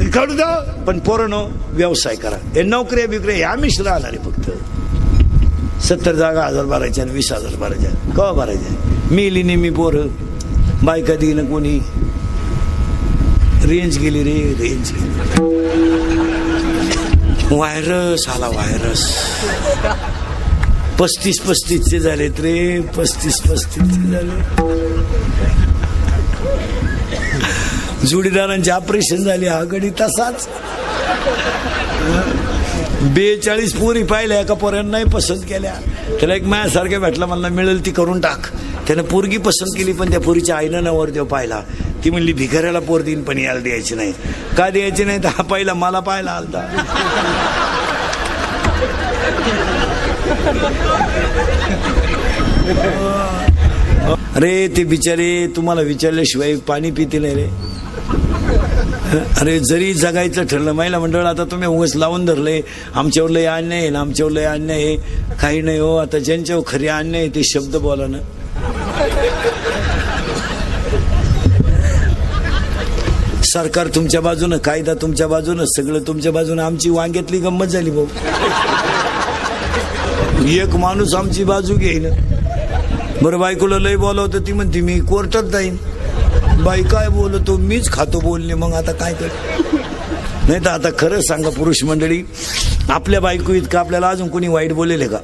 काढू द्या, पण पोरांनो व्यवसाय करा. हे नोकऱ्या बिकऱ्या आम्हीच राहणार आहे. फक्त 70 जागा 1000 भरायच्या आणि 20,000 भरायच्या. कवा भरायच्या? मिली नेहमी पोरं, बायका देईन कोणी. रेंज गेली रे, रेंज गेली. व्हायरस आला, व्हायरस. 35-35चे झालेत रे, 35-35चे झाले. जोडीदारांचे ऑपरेशन झाले. हा गडी तसाच. 42 पोरी पाहिल्या, एका पोरांना नाही पसंत केल्या. त्याला एक माझ्यासारख्या भेटला, मला मिळेल ती करून टाक. त्यानं पोरगी पसंत केली, पण त्या पोरीच्या आईनं नवरदेव पाहिला. ती म्हणली भिकाऱ्याला पोर देईन, पण याला द्यायची नाही. का द्यायची नाही? तर हा पाहिला, मला पाहायला आलता. अरे ते बिचारे तुम्हाला विचारल्याशिवाय पाणी पिते नाही रे. अरे जरी जगायचं ठरलं, महिला मंडळ आता तुम्ही उगाच लावून धरले, आमच्यावर लय अन्याय आहे ना, आमच्यावर लय अन्याय आहे. काही नाही हो, आता ज्यांच्यावर खरी अन्याय आहे ते शब्द बोला ना. सरकार तुमच्या बाजूनं, कायदा तुमच्या बाजूनं, सगळं तुमच्या बाजूनं. आमची वांग्यातली गंमत झाली भाऊ. एक माणूस आमची बाजू घेईन. बरं बायकोला लय बोलवतं, ती म्हणते मी कोर्टात जाईन. बाई काय बोलतो, मीच खातो बोलणे. मग आता काय कर? नाही तर आता खरं सांगा पुरुष मंडळी, आपल्या बायको इतकं आपल्याला अजून कोणी वाईट बोलेले का?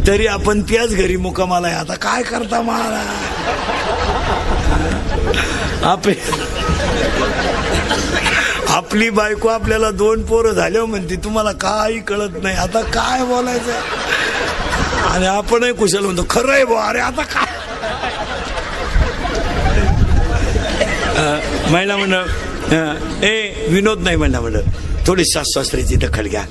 तरी आपण त्याच घरी मुक्कामाला आहे. आता काय करता मला? आपली बायको आपल्याला 2 पोरं झाल्यावर म्हणते तुम्हाला काही कळत नाही. आता काय बोलायचं? आणि आपणही कुशल म्हणतो खरं आहे बुवा. अरे आता काय? महिला मंडळ विनोद नाही, महिला मंडळ थोडी सासू-सासऱ्याची दखल घ्या.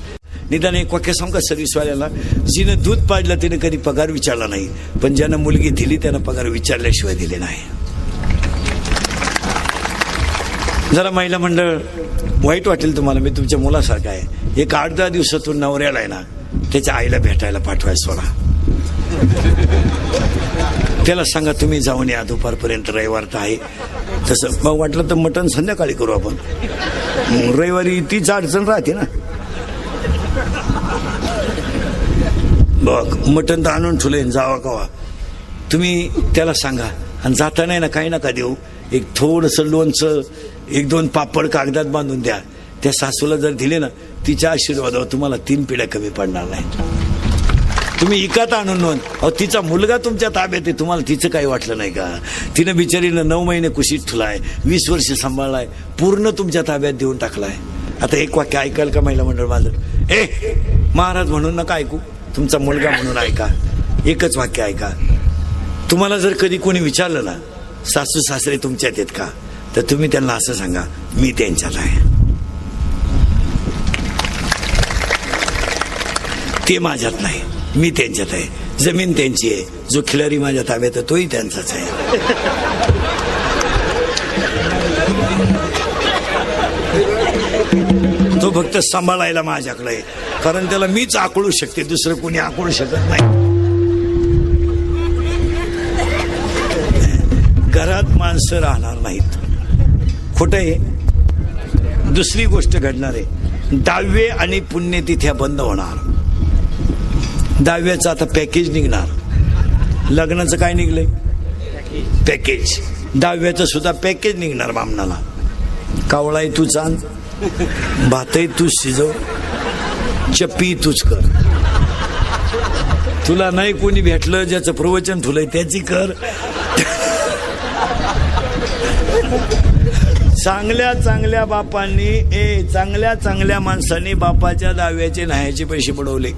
निदान एक वाक्य सांगू का सर्व्हिसवाल्याला, जिनं दूध पाजलं तिने कधी पगार विचारला नाही, पण ज्यानं मुलगी दिली त्यानं पगार विचारल्याशिवाय दिले नाही. जरा महिला मंडळ वाईट वाटेल तुम्हाला, मी तुमच्या मुलासारखा आहे. एक 8-10 दिवसातून नवऱ्याला आहे ना त्याच्या आईला भेटायला पाठवाय सोडा. त्याला सांगा तुम्ही जाऊन या दुपारपर्यंत, रविवार तर आहे. तसं मग वाटलं तर मटण संध्याकाळी करू आपण. रविवारी तीच अडचण राहते ना. बघ मटण तर आणून ठेवले, जावा कवा. तुम्ही त्याला सांगा. आणि जाताना ना काही नका देऊ, एक थोडंसं लोणचं, 1-2 पापड कागदात बांधून द्या. त्या सासूला जर दिले ना, तिच्या आशीर्वादावर तुम्हाला 3 पिढ्या कमी पडणार नाही. तुम्ही इकात आणून नोंद. अहो तिचा मुलगा तुमच्या ताब्यात आहे, तुम्हाला तिचं काही वाटलं नाही का? तिनं बिचारीनं 9 महिने कुशीत ठुलाय, 20 वर्ष सांभाळलाय, पूर्ण तुमच्या ताब्यात देऊन टाकलाय. आता एक वाक्य ऐकाल का महिला मंडळ माझं? महाराज म्हणून नका ऐकू, तुमचा मुलगा म्हणून ऐका. एकच वाक्य ऐका. तुम्हाला जर कधी कोणी विचारलं ना सासू सासरे तुमच्यात आहेत का, तर तुम्ही त्यांना असं सांगा मी त्यांच्यात आहे, ते माझ्यात नाही, मी त्यांच्यात आहे. जमीन त्यांची आहे, जो खिलारी माझ्या ताब्यात आहे तोही त्यांचाच आहे. तो फक्त सांभाळायला माझ्याकडे आहे, कारण त्याला मीच आकळू शकते, दुसरं कोणी आकळू शकत नाही. घरात माणसं राहणार नाहीत, खोटं आहे. दुसरी गोष्ट घडणार आहे, दहावे आणि पुण्यतिथ्या बंद होणार. दहाव्याचं आता पॅकेज निघणार. लग्नाचं काय निघलंय? पॅकेज. दहाव्याचं सुद्धा पॅकेज निघणार. बामणाला कावळाही तू चांद, भातही तूच शिजव, चप्पी तूच कर. तुला नाही कोणी भेटलं ज्याचं प्रवचन ठुलंय त्याची कर. चांगल्या चांगल्या बापांनी चांगल्या चांगल्या माणसांनी बापाच्या दहाव्याचे न्हायचे पैसे पडवले.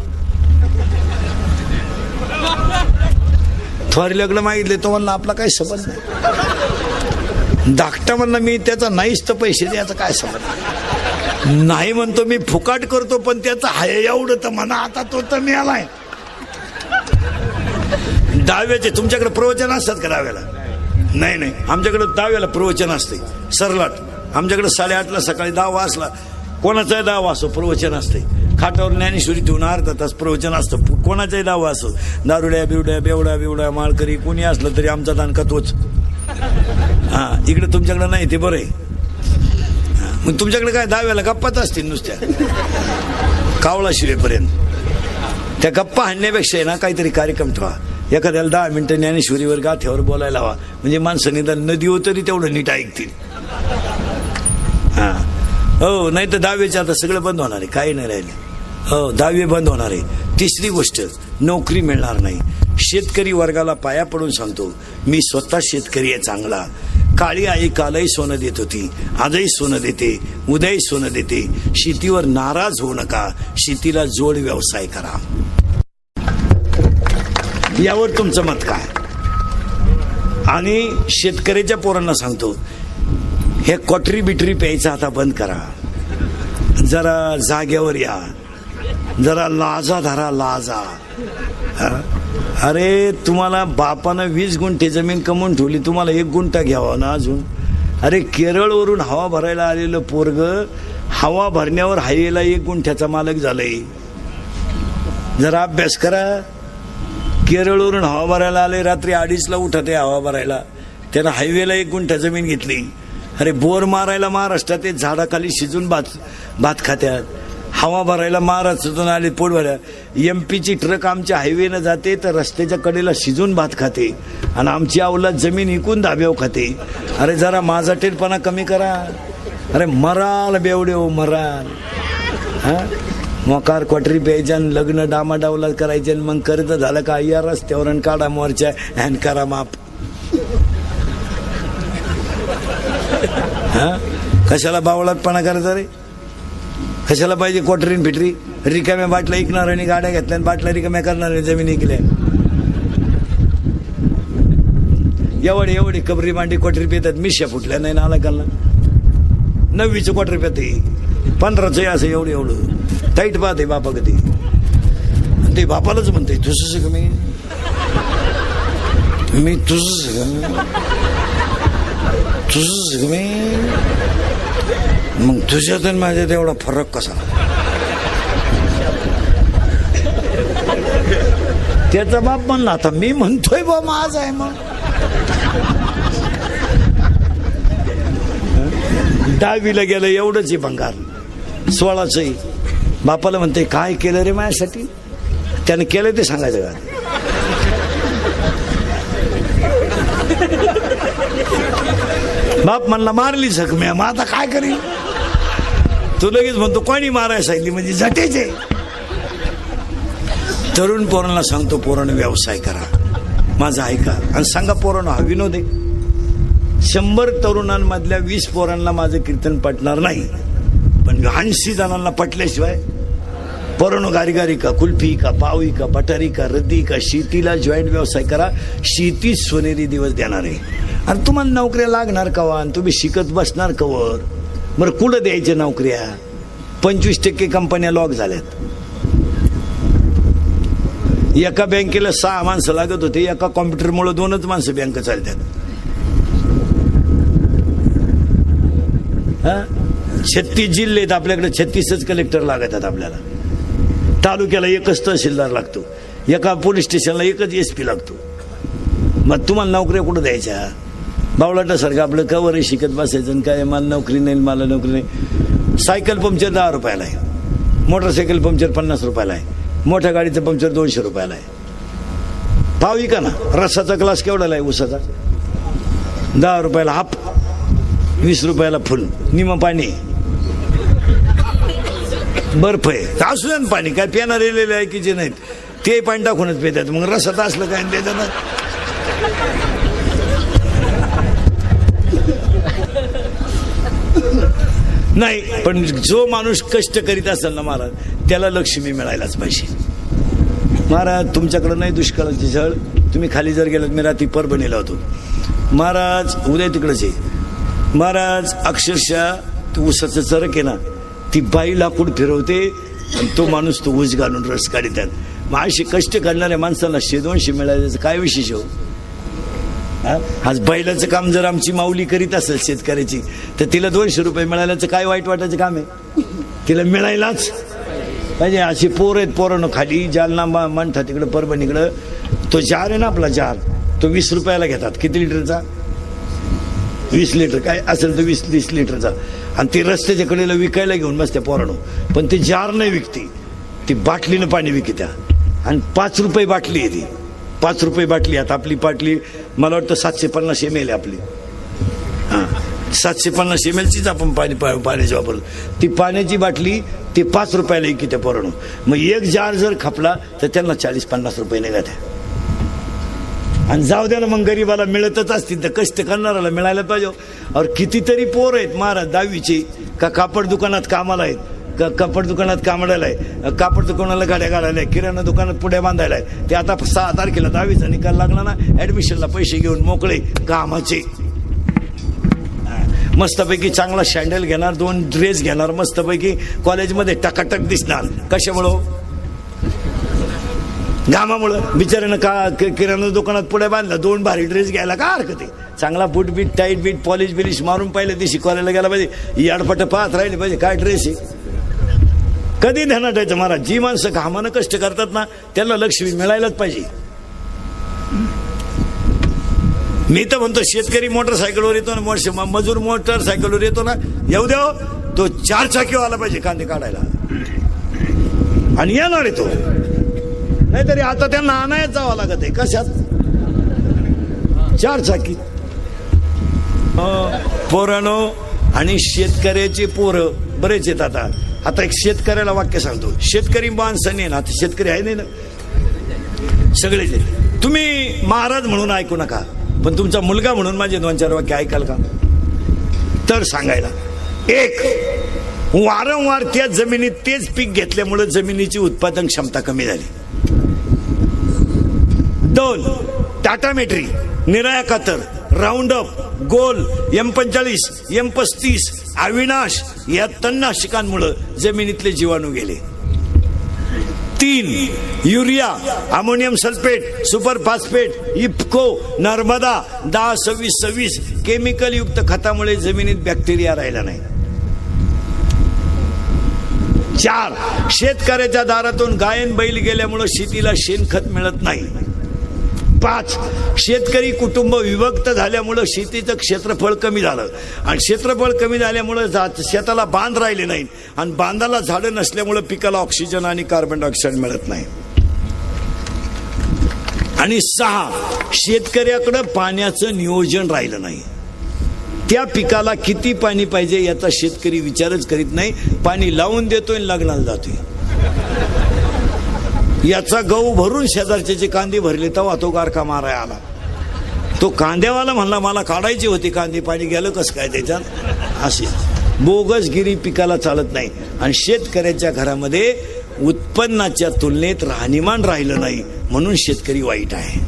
थोरी लग्न मागितले तो म्हणला आपला काही संबंध नाही. धाकटा म्हणला मी त्याचा नाहीच तर पैसे द्यायचा काय संबंध नाही. म्हणतो मी फुकाट करतो पण त्याचा हाय एवढं तर म्हणा. आता तो तर मिळालाय. दहाव्याचे तुमच्याकडे प्रवचन असतात का दहाव्याला? नाही नाही, आमच्याकडे दहाव्याला प्रवचन असते सरलाट. आमच्याकडे 8:30ला सकाळी 10 वाजला, कोणाचाही 10 वाजतो प्रवचन असते. खाटावर ज्ञानेश्वरी ठेवून अर्धा तास प्रवचन असतं. कोणाचाही 10 वाजतो. दारुड्या बिवड्या बेवड्या बिवड्या माळकरी कोणी असलं तरी आमचा दानका तोच. हा, इकडे तुमच्याकडे नाही ते बरं आहे. मग तुमच्याकडे काय दहाव्याला गप्पाच असतील नुसत्या कावळा शिवेपर्यंत. त्या गप्पा हाणण्यापेक्षा आहे ना काहीतरी कार्यक्रम ठेवा. एखाद्याला 10 मिनिटं ज्ञानेश्वरीवर गाथ्यावर बोलायला हवा, म्हणजे माणसं निदान नदीवर तरी तेवढं नीट ऐकतील. हा हो, नाही तर 10वीचे आता सगळं बंद होणार आहे, काही नाही राहिले. हो, 10वी बंद होणार आहे. तिसरी गोष्ट, नोकरी मिळणार नाही. शेतकरी वर्गाला पाया पडून सांगतो, मी स्वतः शेतकरी आहे चांगला. काळी आई कालही सोनं देत होती, आजही सोनं देते, उद्याही सोनं देते. शेतीवर नाराज होऊ नका, शेतीला जोड व्यवसाय करा. यावर तुमचं मत काय? आणि शेतकऱ्याच्या पोरांना सांगतो, हे क्वाटरी बिटरी प्यायचं आता बंद करा. जरा जाग्यावर या, जरा लाजा धरा, लाजा. अरे तुम्हाला बापानं 20 गुंठे जमीन कमवून ठेवली, तुम्हाला 1 गुंठा घ्यावा ना अजून. अरे केरळवरून हवा भरायला आलेलं पोरग हवा भरण्यावर हायवेला 1 गुंठ्याचा मालक झालंय. जरा अभ्यास करा. केरळवरून हवा भरायला आले, रात्री 2:30ला उठत आहे हवा भरायला, त्यानं हायवेला 1 गुंठा जमीन घेतली. अरे बोर मारायला महाराष्ट्रात ते झाडाखाली शिजून भात खात्यात. हवा भरायला महाराष्ट्रातून आले पोट भरायला. MP ची ट्रक आमच्या हायवेनं जाते तर रस्त्याच्या कडेला शिजून भात खाते, आणि आमची अवलाद जमीन इकून धाब्यावर खाते. अरे जरा माझा टेरपणा कमी करा. अरे मराल बेवडेव मराल. हा, मोकार क्वाटरी प्यायच्या, लग्न डामाडावला करायचे, मग कर्ज झालं का या रस्त्यावर काढा मोर्चा आणि करा माप. हा, कशाला बावळातपणा करायचा रे? कशाला पाहिजे क्वाटरीन फिटरी? रिकाम्या बाटल्या ऐकणार आणि गाड्या घेतल्या, बाटल्या रिकाम्या करणार, जमीन ऐकल्या. एवढी कबरी मांडी क्वाटरी पेतात, मिश्या फुटल्या नाही नाला काढला. 9वीचं क्वाटरी पेते, 15चं असं एवढं टाईट पाहते बापा कधी. ते बापालाच म्हणते, तुझं शिक मी तुझं शिक मी. मग तुझ्यात आणि माझ्यात एवढा फरक कसा? त्याचा बाप म्हणला, आता मी म्हणतोय बा माझ आहे. मग 10वीला गेलं एवढंच आहे भंगार, 16चं. बापाला म्हणते, काय केलं रे माझ्यासाठी? त्याने केलं ते सांगायचं का? बाप म्हणला, मारली जखम्या, मग आता काय करील? तू लगेच म्हणतो कोणी मारायला सांगितली, म्हणजे झटेचे. तरुण पोरांना सांगतो, पोरांना व्यवसाय करा, माझा ऐका आणि सांगा पोरांना. हा विनोद आहे. 100 तरुणांमधल्या 20 पोरांना माझं कीर्तन पटणार नाही, पण 80 जणांना पटल्याशिवाय पोरांनो, गारीगारी का, कुल्फी का, पावी का, पठारी का, रद्दी का, शेतीला जॉईंट व्यवसाय करा. शेती सोनेरी दिवस देणार आहे. आणि तुम्हाला नोकऱ्या लागणार कवा? आणि तुम्ही शिकत बसणार कवर? बरं कुठं द्यायच्या नोकऱ्या? 25% कंपन्या लॉक झाल्यात. एका बँकेला 6 माणसं लागत होते, एका कॉम्प्युटरमुळे 2च माणसं बँक चालतात. 36 जिल्हे आहेत आपल्याकडे, 36च कलेक्टर लागतात आपल्याला. तालुक्याला 1च तहसीलदार लागतो, एका पोलीस स्टेशनला 1च SP लागतो. मग तुम्हाला नोकऱ्या कुठं द्यायच्या? बावळाटासारखं आपलं कवर शिकत बसायचं, काय मला नोकरी नाही, मला नोकरी नाही. सायकल पंक्चर 10 रुपयाला आहे, मोटरसायकल पंक्चर 50 रुपयाला आहे, मोठ्या गाडीचं पंक्चर 200 रुपयाला आहे. पावी का ना? रसाचा ग्लास केवढाला आहे उसाचा? 10 रुपयाला हाफ, 20 रुपयाला फुल. निम पाणी, बर्फ आहे, असू द्या ना पाणी, काय पिणार रेलेलं आहे की जे नाहीत ते पाणी टाकूनच पितात. मग रसात असलं काय त्याचं ना. नाही, पण जो माणूस कष्ट करीत असेल ना महाराज, त्याला लक्ष्मी मिळायलाच पाहिजे. महाराज तुमच्याकडे नाही दुष्काळाची झळ. तुम्ही खाली जर गेलात, मी रात्री परभणीला होतो महाराज, उद्या तिकडच आहे महाराज. अक्षरशः ऊसाचं चरक आहे ना, ती बाई लाकूड फिरवते आणि तो माणूस तो ऊस घालून रस काढतात. मग अशी कष्ट करणाऱ्या माणसाला 100-200 मिळायचं काय विशेष हो? आज बैलाचं काम जर आमची माऊली करीत असेल शेतकऱ्याची, तर तिला 200 रुपये मिळाल्याचं काय वाईट वाटायचं काम आहे? तिला मिळायलाच पाहिजे. अशी पोर आहेत. पोरांनो खाली जालना म्हणतात तिकडं परभणीकडं तो जार आहे ना आपला जार, तो 20 रुपयाला घेतात. किती लिटरचा? 20 लिटर काय असेल तर 20-30 लिटरचा, आणि ते रस्त्याच्या कडेला विकायला घेऊन बसत्या पोरांनो. पण ते जार नाही विकती, ती बाटलीनं पाणी विकत्या, आणि 5 रुपये बाटली आहे ती. 5 रुपये बाटली. आता आपली बाटली मला वाटतं 750 ml आहे आपली. हां, 750 ml आपण पाण्याची वापरतो. ती पाण्याची बाटली ती 5 रुपयाला की त्या पोरांनो. मग एक जार जर खपला तर त्यांना 40-50 रुपये निघाल्या. आणि जाऊ द्या ना, मग गरीबाला मिळतच असतील तर कष्ट करणाऱ्याला मिळायला पाहिजे. और कितीतरी पोर आहेत महाराज 10वीचे का कापड दुकानात कामाला आहेत, का कापड दुकानात कामाला आहे, कापड दुकानाला गाड्या काढायला आहे, किराणा दुकानात पुढे बांधायला आहे. ते आता 6 तारखेला 10वीचा निकाल लागला ना, ऍडमिशनला पैसे घेऊन मोकळे कामाचे. मस्तपैकी चांगला सँडल घेणार, 2 ड्रेस घेणार, मस्तपैकी कॉलेजमध्ये टकाटक दिसणार. कशामुळं? घामामुळं. बिचाऱ्यानं का किराणा दुकानात पुढे बांधला, 2 भारी ड्रेस घ्यायला का हरकत आहे? चांगला बूट बीट टाईट बीट पॉलिश बिलिश मारून पाहिलं ते शिकवायला गेला पाहिजे, याडपट पाहत राहिले पाहिजे काय ड्रेस आहे. कधी ध्यानात ठेवायचं महाराज, जी माणसं घामानं कष्ट करतात ना त्यांना लक्ष्मी मिळायलाच पाहिजे. मी तर म्हणतो शेतकरी मोटरसायकलवर येतो ना, मजूर मोटरसायकलवर येतो ना, येऊ द्या तो 4 चाकीवर आला पाहिजे कांदे काढायला, आणि येणार आहे तो. नाहीतरी आता त्यांना आणायच जावं लागत आहे. कशात? 4 चाकी. पोरानो, आणि शेतकऱ्याचे पोरं बरेच आहेत. आता एक शेतकऱ्याला वाक्य सांगतो. शेतकरी माणसं नाही ना, आता शेतकरी आहे नाही ना सगळेच. तुम्ही महाराज म्हणून ऐकू नका, पण तुमचा मुलगा म्हणून माझे 2-4 वाक्य ऐकाल का? तर सांगायला, 1, वारंवार त्या जमिनीत तेच पीक घेतल्यामुळे जमिनीची उत्पादन क्षमता कमी झाली. 2, टाटा मेट्री, निराया कातर, राऊंड अप, गोल, M45, M35, अविनाश या तणनाशकांमुळे जमिनीतले जीवाणू गेले. 3, urea, ammonium sulphate, super phosphate, IFFCO, Narmada 10-26-26 chemical युक्त खतामुळे जमिनीत बॅक्टेरिया राहिला नाही. 4, शेतकऱ्याच्या दारातून गायन बैल गेल्यामुळे शेतीला शेणखत मिळत नाही. 5, शेतकरी कुटुंब विभक्त झाल्यामुळं शेतीचं क्षेत्रफळ कमी झालं, आणि क्षेत्रफळ कमी झाल्यामुळं शेताला बांध राहिले नाही, आणि बांधाला झाडं नसल्यामुळं पिकाला ऑक्सिजन आणि कार्बन डायऑक्साईड मिळत नाही. आणि 6, शेतकऱ्याकडं पाण्याचं नियोजन राहिलं नाही. त्या पिकाला किती पाणी पाहिजे याचा शेतकरी विचारच करीत नाही. पाणी लावून देतोय आणि लग्नाला जातोय. याचा गहू भरून शेजारचे कांदे भरले तेव्हा तो गारखा मारायला आला. तो कांद्यावाला म्हणला मला काढायची होती कांदे, पाणी गेलं कसं काय त्याच्यात? अशी बोगसगिरी पिकाला चालत नाही. आणि शेतकऱ्याच्या घरामध्ये उत्पन्नाच्या तुलनेत राहणीमान राहिलं नाही, म्हणून शेतकरी वाईट आहे.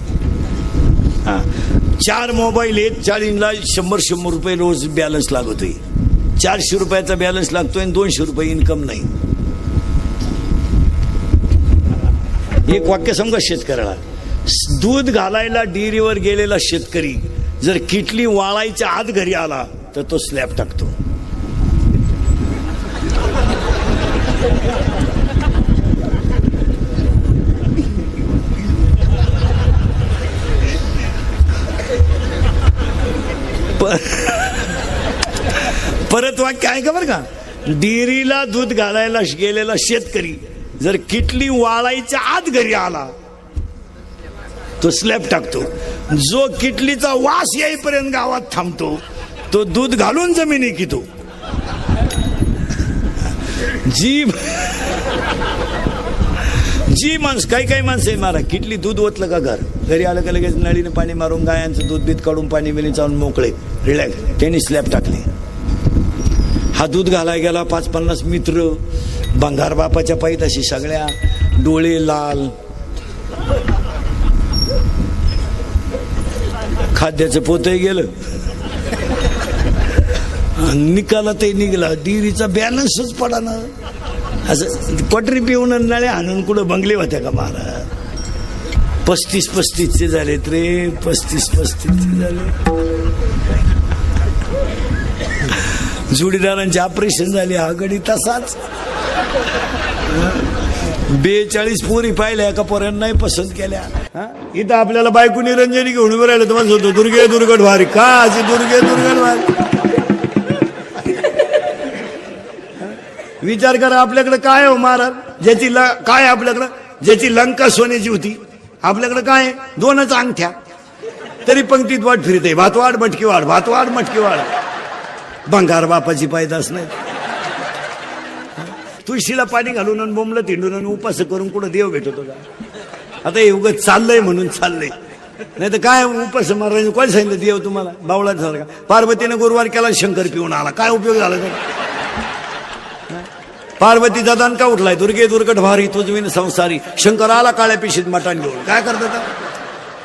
4 मोबाईल आहेत, 4ला 100 रुपये रोज बॅलन्स लागतोय. 400 रुपयाचा बॅलन्स लागतोय आणि 200 रुपये इन्कम नाही. एक वाक्य समजा शेतकऱ्याला, दूध घालायला डेअरीवर गेलेला शेतकरी जर किटली वाळायच्या आत घरी आला तर तो स्लॅब टाकतो. परत वाक्य आहे का बरं का, डेअरीला दूध घालायला गेलेला शेतकरी जर किटली वाळायच्या आत घरी आला तो स्लॅब टाकतो. जो किटलीचा वास येईपर्यंत गावात थांबतो तो दूध घालून जमिनी कितो. जी माणसं काही माणसं आहे मारा, किटली दूध ओतलं का घरी आलं का लगेच नळीने पाणी मारून गायांचं दूध बीत काढून पाणी बिणी चालून मोकळे रिलॅक्स, त्यांनी स्लॅब टाकले. हा दूध घालाय गेला 5-50 मित्र, भंगार बापाच्या पायीत अशी सगळ्या, डोळे लाल, खाद्याचं पोतही गेलं, निकाला ते निघला, डिरीचा बॅलन्सच पडा ना. असं पटरी पिऊन नळ्या हाणून कुठं बंगले होत्या का महाराज? 35-35 झालेत रे, 35-35 झाले. जोडीदारांचे ऑपरेशन झाले, हा गडी तसाच. 42 पोरी पाहिल्या एका पोरांना नाही पसंत केल्या. इथं आपल्याला बायको निरंजनी घेऊन उभं राहिलं तुम्हाला होतो दुर्गे दुर्गट भारी का अशी दुर्गे दुर्गट भारी. विचार करा आपल्याकडे काय हो महाराज, ज्याची काय आपल्याकडं, ज्याची लंका सोन्याची होती आपल्याकडे काय 2च अंगठ्या, तरी पंक्तीत वाट फिरते भातवाड मटकी वाढ भातवाड मटकी वाढ. भंगार बापाची पायदास नाही. तुळशीला पाणी घालून आणि बोंबलं तिंडून आणि उपास करून कुठं देव भेटतो का. आता हे उगाच चाललंय म्हणून चाललंय, नाही तर काय उपास मारायचं. कोण सांगितलं देव तुम्हाला बावळात झाला का. पार्वतीने गुरुवार केला शंकर पिऊन आला, काय उपयोग झाला तर. पार्वतीचा दणका उठलाय दुर्गे दुर्गट भारी तुझ विन संसारी. शंकर आला काळ्या पिशीत मटण घेऊन, काय करतात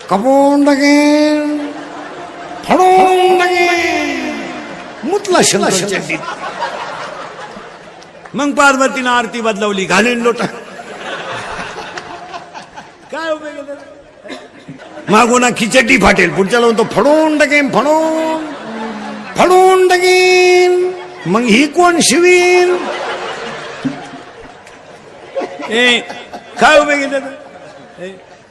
कपून टाकेन फडून टाकेन मुतला शंकर चड्डीत. मग पार्वतीनं आरती बदलवली घालीन लोटा. काय उपयोग मागून खिचडी फाटेल, पुढच्या लावून तो फडून टाकेन फडून फडून टाकेन. मग ही कोण शिवीन. काय उपयोग.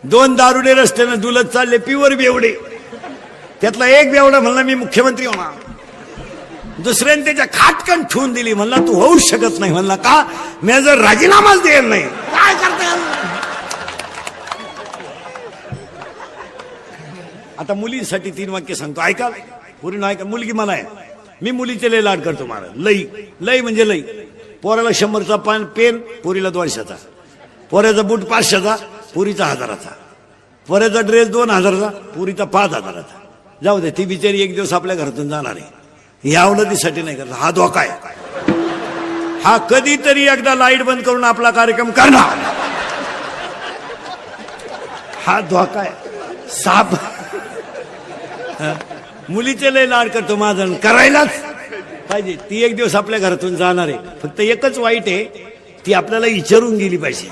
2 दारुडे रस्त्यानं दुलत चालले प्युअर बेवडे, त्यातला एक बेवडा म्हणला मी मुख्यमंत्री होणार, दुसऱ्याने त्याच्या खाटकन ठेवून दिली, म्हणला तू होऊ शकत नाही. म्हणला का, मी जर राजीनामाच देईल नाही. काय करता. आता मुलींसाठी 3 वाक्य सांगतो ऐका, पुरी ऐका. मुलगी मला आहे, मी मुलीचे लय लाड करतो महाराज. लई लई म्हणजे लई. पोराला 100चा पेन, पोरीला 200चा. पोऱ्याचा बूट 500चा, पुरीचा 1000चा. पोऱ्याचा ड्रेस 2000चा, पुरीचा 5000चा. जाऊ दे, ती बिचारी एक दिवस आपल्या घरातून जाणार आहे. या अवलतीसाठी नाही करत. हा धोका आहे. हा कधीतरी एकदा लाईट बंद करून आपला कार्यक्रम करणार. हा धोका आहे. साप मुलीचे लय लाड करतो माझा, करायलाच पाहिजे. ती एक दिवस आपल्या घरातून जाणार आहे. फक्त एकच वाईट आहे, ती आपल्याला विचारून गेली पाहिजे.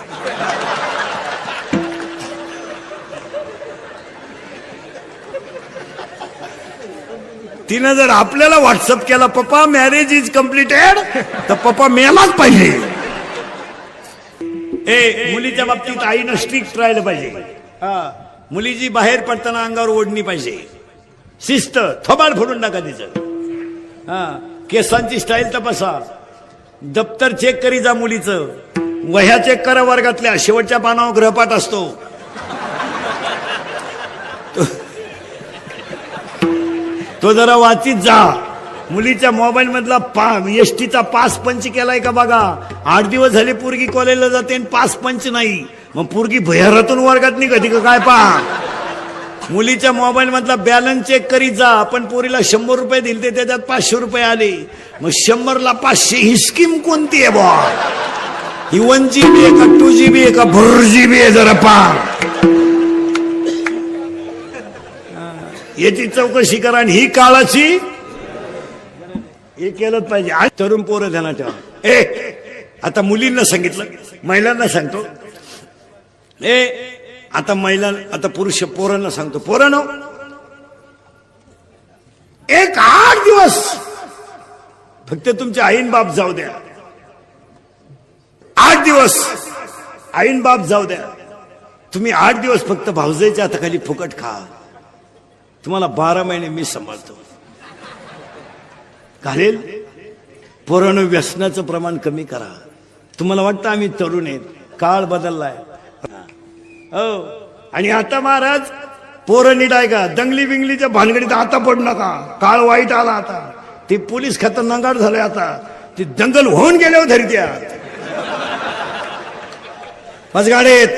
तिनं जर आपल्याला व्हॉट्सअप केला पप्पा मॅरेज इज कम्प्लिटेड, तर पप्पा मेलाच पाहिजे. मुलीच्या बाबतीत आईनं स्ट्रिक्ट राहिलं पाहिजे. मुलीची बाहेर पडताना अंगावर ओढणी पाहिजे. शिस्त थोबाड फोडून टाका तिचं. केसांची स्टाईल तपासा. दप्तर चेक करी जा मुलीचं. वह्या चेक करा वर्गातल्या, शेवटच्या पानावर गृहपाठ असतो. तो जरा वाचित जा. मुलीच्या मोबाईल मधला एसटीचा पास पंच केलाय का बघा. 8 दिवस झाले पोरगी कॉलेजला जाते आणि पास पंच नाही. मग पोरगी भयारातून वर्गात निघते का काय पहा. मुलीच्या मोबाईल मधला बॅलन्स चेक करीत जा. आपण पोरीला 100 रुपये दिले, त्याच्यात 500 रुपये आले. मग 100ला 500 ही स्कीम कोणती आहे बा. ही 1 GB आहे का 2 GB आहे का 4 GB आहे जरा पहा. याची चौकशी करा. आणि ही काळाची हे केलंच पाहिजे. आज तरुण पोरं ध्यानात ठेवा. आता मुलींना सांगितलं, महिलांना सांगतो. आता आता पुरुष पोरांना सांगतो. पोरांनो, एक 8 दिवस फक्त तुमचे आईन बाप जाऊ द्या. 8 दिवस आईन बाप जाऊ द्या. तुम्ही 8 दिवस फक्त भाऊजाईच्या हाताखाली फुकट खा. तुम्हाला 12 महिने मी सांभाळतो. घालेल. पोरांनो, व्यसनाचं प्रमाण कमी करा. तुम्हाला वाटतं आम्ही तरुण आहेत, काळ बदललाय. हो. आणि आता महाराज पोरं नीट आहे का, दंगली बिंगलीच्या भानगडीत आता पडू नका. काळ वाईट आला आता. ते पोलीस खातं नंगाड झालंय आता. ते दंगल होऊन गेल्यावर धरत्या बस गाडीत.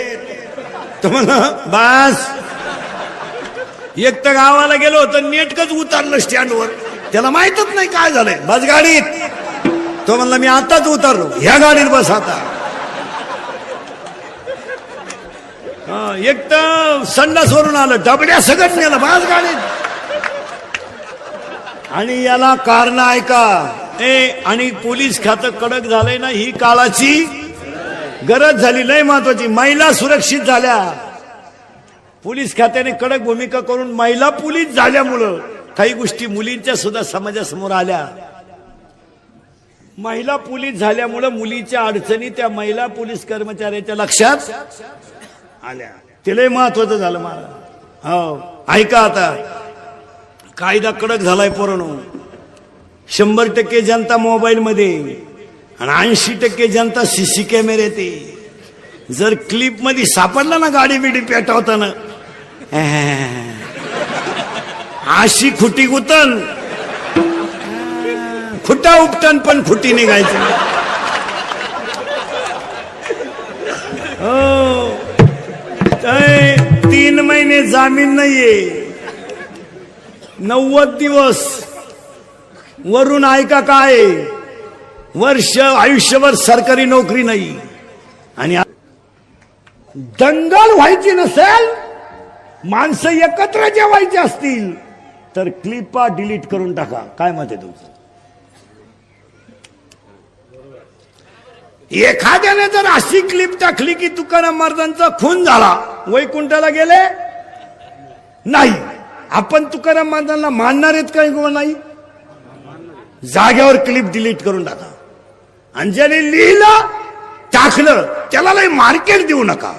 तुम्हाला बस एक तर गावाला गेलो होतं, नेटकच उतरलं स्टँडवर. त्याला माहितच नाही काय झालंय. बस गाडीत. तो म्हणला मी आताच उतरलो. ह्या गाडीत बस आता. एक तर संडासवरून आलं, डबड्या सगळं नेलं. बस गाडीत. आणि याला कारण ऐका. आणि पोलीस खातं कडक झालंय ना, ही काळाची गरज झाली. लय महत्वाची. महिला सुरक्षित झाल्या. पोलीस खात्याने कडक भूमिका करून महिला पोलीस झाल्यामुळं काही गोष्टी मुलींच्या सुद्धा समाजासमोर आल्या. महिला पोलीस झाल्यामुळे मुलीच्या अडचणी त्या महिला पोलीस कर्मचाऱ्याच्या लक्षात आल्या. तिलाही महत्वाचं झालं मला. हो ऐका आता, कायदा कडक झालाय पोरांनो. 100% जनता मोबाईल मध्ये आणि 80% जनता सीसी कॅमेऱ्यात आहे. जर क्लिप मध्ये सापडला ना गाडी बिडी पेटवताना, अशी खुटी गुतन, खुटा उपटन पण खुटी निघायचं. हो 3 महिने जामीन नाहीये, 90 दिवस वरून ऐका काय, वर्ष आयुष्यभर सरकारी नोकरी नाही. आणि दंगल व्हायची नसेल, माणसं एकत्र जेवायची असतील तर क्लिपा डिलीट करून टाका. काय मत आहे तुमचं? एखाद्याने जर अशी क्लिप टाकली की तुकाराम महाराजांचा खून झाला, वैकुंठाला गेले नाही, आपण तुकाराम महाराजांना मानणार आहेत काय किंवा नाही? जाग्यावर क्लिप डिलीट करून टाका. आणि ज्याने लिहिलं टाकलं त्याला लय मार्केट देऊ नका.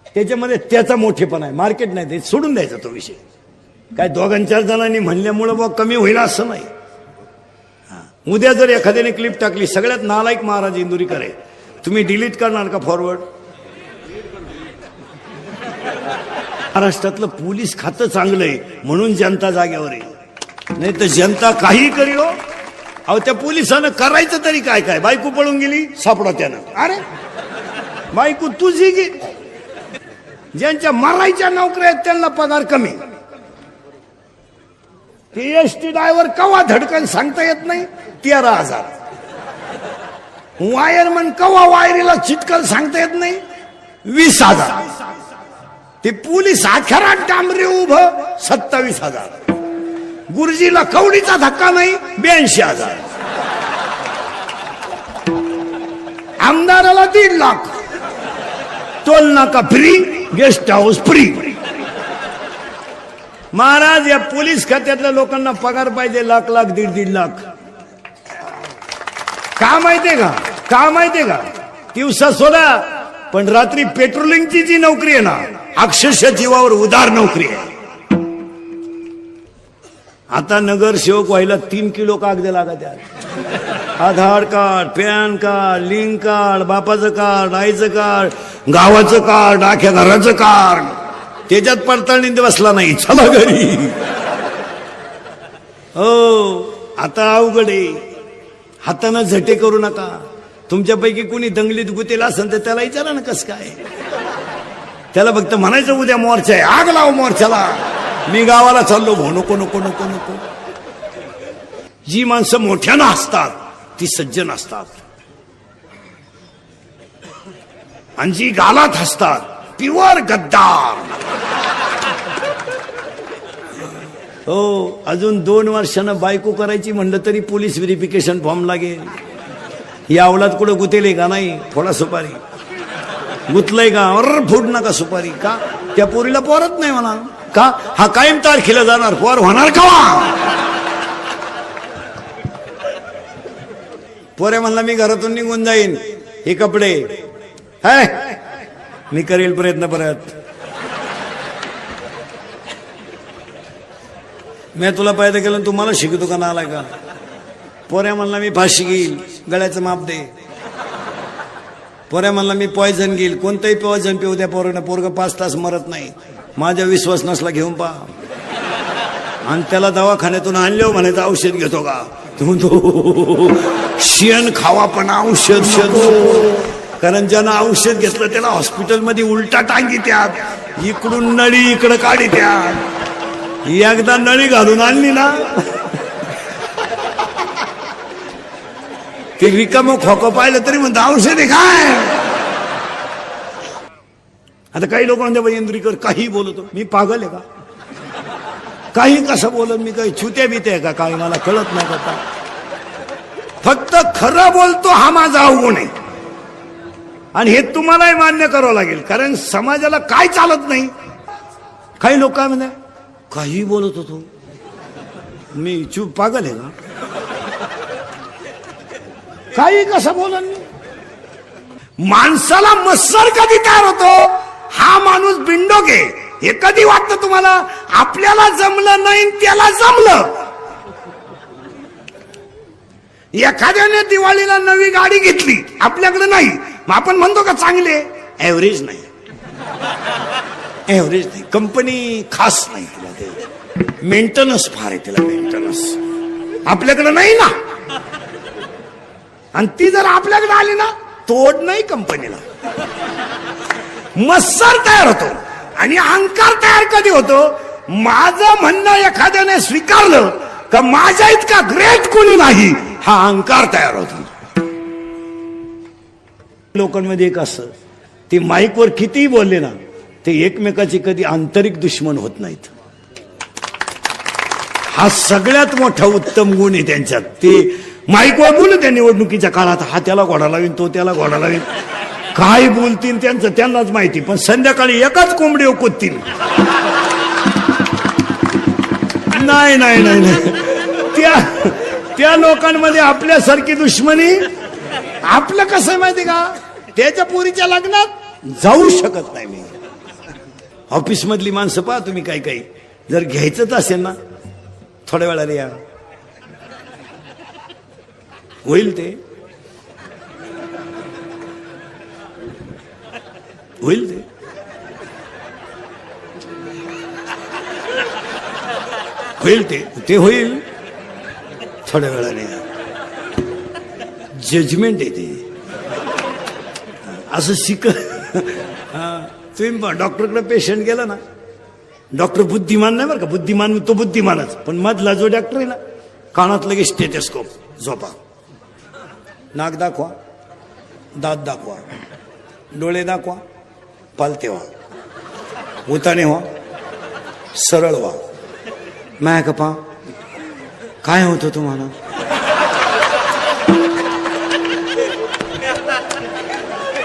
त्याच्यामध्ये त्याचा मोठेपणा आहे, मार्केट नाही, ते सोडून द्यायचा तो विषय. काय 2-4 जणांनी म्हणल्यामुळे बघ कमी होईल असं नाही. उद्या जर एखाद्याने क्लिप टाकली, सगळ्यात नालायक महाराज इंदुरीकर आहे, तुम्ही डिलीट करणार का फॉरवर्ड? महाराष्ट्रातलं पोलीस खातं चांगलं आहे म्हणून जनता जाग्यावर आहे, नाही तर जनता काही करी हो. अहो त्या पोलिसानं करायचं तरी काय काय? बायको पळून गेली, सापडा त्यानं. अरे बायको तुझी गे. ज्यांच्या मरायच्या नोकऱ्या आहेत त्यांना पगार कमी. एसटी ड्रायव्हर कवा धडकन सांगता येत नाही, 13,000. वायरमन कवा वायरीला चिटकल सांगता येत नाही, 20,000. ते पोलीस आखरात डांबरे उभं, 27,000. गुरुजीला कवडीचा धक्का नाही, 82,000. आमदाराला 1.5 लाख. टोल नाका free, guest house free. Maharaj या पोलीस खात्यातल्या लोकांना पगार पाहिजे लाख लाख, 1.5 लाख. का माहितीये का? का माहितीये का? दिवसा सोडा, पण रात्री पेट्रोलिंगची जी नोकरी आहे ना, अक्षरशः जीवावर उदार नोकरी आहे. आता नगरसेवक व्हायला 3 किलो कागद लागत आहेत. Aadhaar card, PAN card, link card, बापाचं कार्ड, आईचं कार्ड, गावाचं कार्ड, आख्या घराचं कार्ड. त्याच्यात पडताळणी बसला नाही, चला घरी. हो आता अवघड आहे. हातानं झटे करू नका. तुमच्यापैकी कोणी दंगलीत गुतेला असेल तर त्याला विचारा ना कसं काय. त्याला फक्त म्हणायचं उद्या मोर्चा आहे, आग लाव मोर्चाला, मी गावाला चाललो भाऊ. नको नको नको नको. जी माणसं मोठ्यानं असतात ती सज्जन असतात, आणि जी गालात हसतात प्युअर गद्दार. हो अजून 2 वर्षानं बायको करायची म्हणलं तरी पोलीस व्हेरिफिकेशन फॉर्म लागेल. या अवलाद कुठं गुतेले का नाही? थोडा सुपारी गुतलंय का? फुट नका सुपारी. का? त्या पोरीला पोरत नाही म्हणा. का? हा कायम तारखेला जाणार, पोर होणार का? पोऱ्या म्हणला मी घरातून निघून जाईन, हे कपडे है मी करेल प्रयत्न परत. मी तुला पैदा केलं, तू मला शिकतो का नालाय का? पोऱ्या म्हणला मी फाशी घेईल, गळ्याचं माप दे. पोऱ्या म्हणला मी पॉयझन घेईल, कोणतंही पॉयझन पिऊ द्या पोरानं, पोरग 5 तास मरत नाही. माझा विश्वास नसला घेऊन पहा. आणि त्याला दवाखान्यातून आणल्यावर म्हणायचं औषध घेतो का? तो शेण खावा पण औषध नको. कारण ज्यानं औषध घेतलं त्याला हॉस्पिटलमध्ये उलटा टांगी त्यात, इकडून नळी इकडं काढी त्यात. एकदा नळी घालून आणली ना ते रिकामं खोकं पाहिलं तरी म्हणतं औषध आहे काय. आता काही लोक म्हणते इंद्रिकर काही बोलतो, मी पागल आहे का? काही कसं बोलत मी? काही छुत्या बित्या आहे का? काही मला कळत नाही का? फक्त खरं बोलतो हा माझा अवगुण आहे, आणि हे तुम्हालाही मान्य करावं लागेल. कारण समाजाला काय चालत नाही. काही लोक काय म्हणते काही बोलत होतो, मी चूप पागल आहे का? काही कसं बोलन. माणसाला मत्सर कधी तयार होतो, हा माणूस बिंडोक आहे. हे कधी वाटतं तुम्हाला आपल्याला जमलं नाही त्याला जमलं. एखाद्याने दिवाळीला नवी गाडी घेतली, आपल्याकडे नाही, मग आपण म्हणतो का चांगले, ऍव्हरेज नाही, ऍव्हरेज नाही, कंपनी खास नाही, तिला ते मेंटेनन्स फार आहे, तिला मेंटेनन्स आपल्याकडे नाही ना. आणि ती जर आपल्याकडे आली ना, तोड नाही कंपनीला. मत्सर तयार होतो आणि अहंकार तयार कधी होतो, माझं म्हणणं एखाद्याने स्वीकारलं का माझ्या इतका ग्रेट कोणी नाही, हा अहंकार तयार होतो. लोकांमध्ये एक असं, ते माईकवर कितीही बोलले ना, ते एकमेकाचे कधी आंतरिक दुश्मन होत नाहीत. हा सगळ्यात मोठा उत्तम गुण आहे त्यांच्यात. ते माईकवर बोलू त्या निवडणुकीच्या काळात, हा त्याला घोडा लावीन, तो त्याला घोडा लावीन, काय बोलतील त्यांचं त्यांनाच माहिती. पण संध्याकाळी एकाच कोंबडी ओकतील. नाही नाही नाही नाही, त्या लोकांमध्ये आपल्यासारखी दुश्मनी. आपलं कसं माहिती का, त्याच्या पोरीच्या लग्नात जाऊ शकत नाही मी. ऑफिस मधली माणसं पहा तुम्ही, काही काही जर घ्यायचंच असेल ना, थोड्या वेळाला या, होईल ते होईल, ते होईल थोड्या वेळाने. जजमेंट आहे ते असं शिक. तुम्ही डॉक्टरकडे पेशंट गेला ना, डॉक्टर बुद्धिमान नाही बरं का, बुद्धिमान तो बुद्धिमानच, पण मधला जो डॉक्टर आहे ना, कानात लगेच स्टेथोस्कोप, झोपा, नाक दाखवा, दात दाखवा, डोळे दाखवा, पालते व्हा, उताने व्हा, सरळ व्हा, माया कपा, काय होतं तुम्हाला.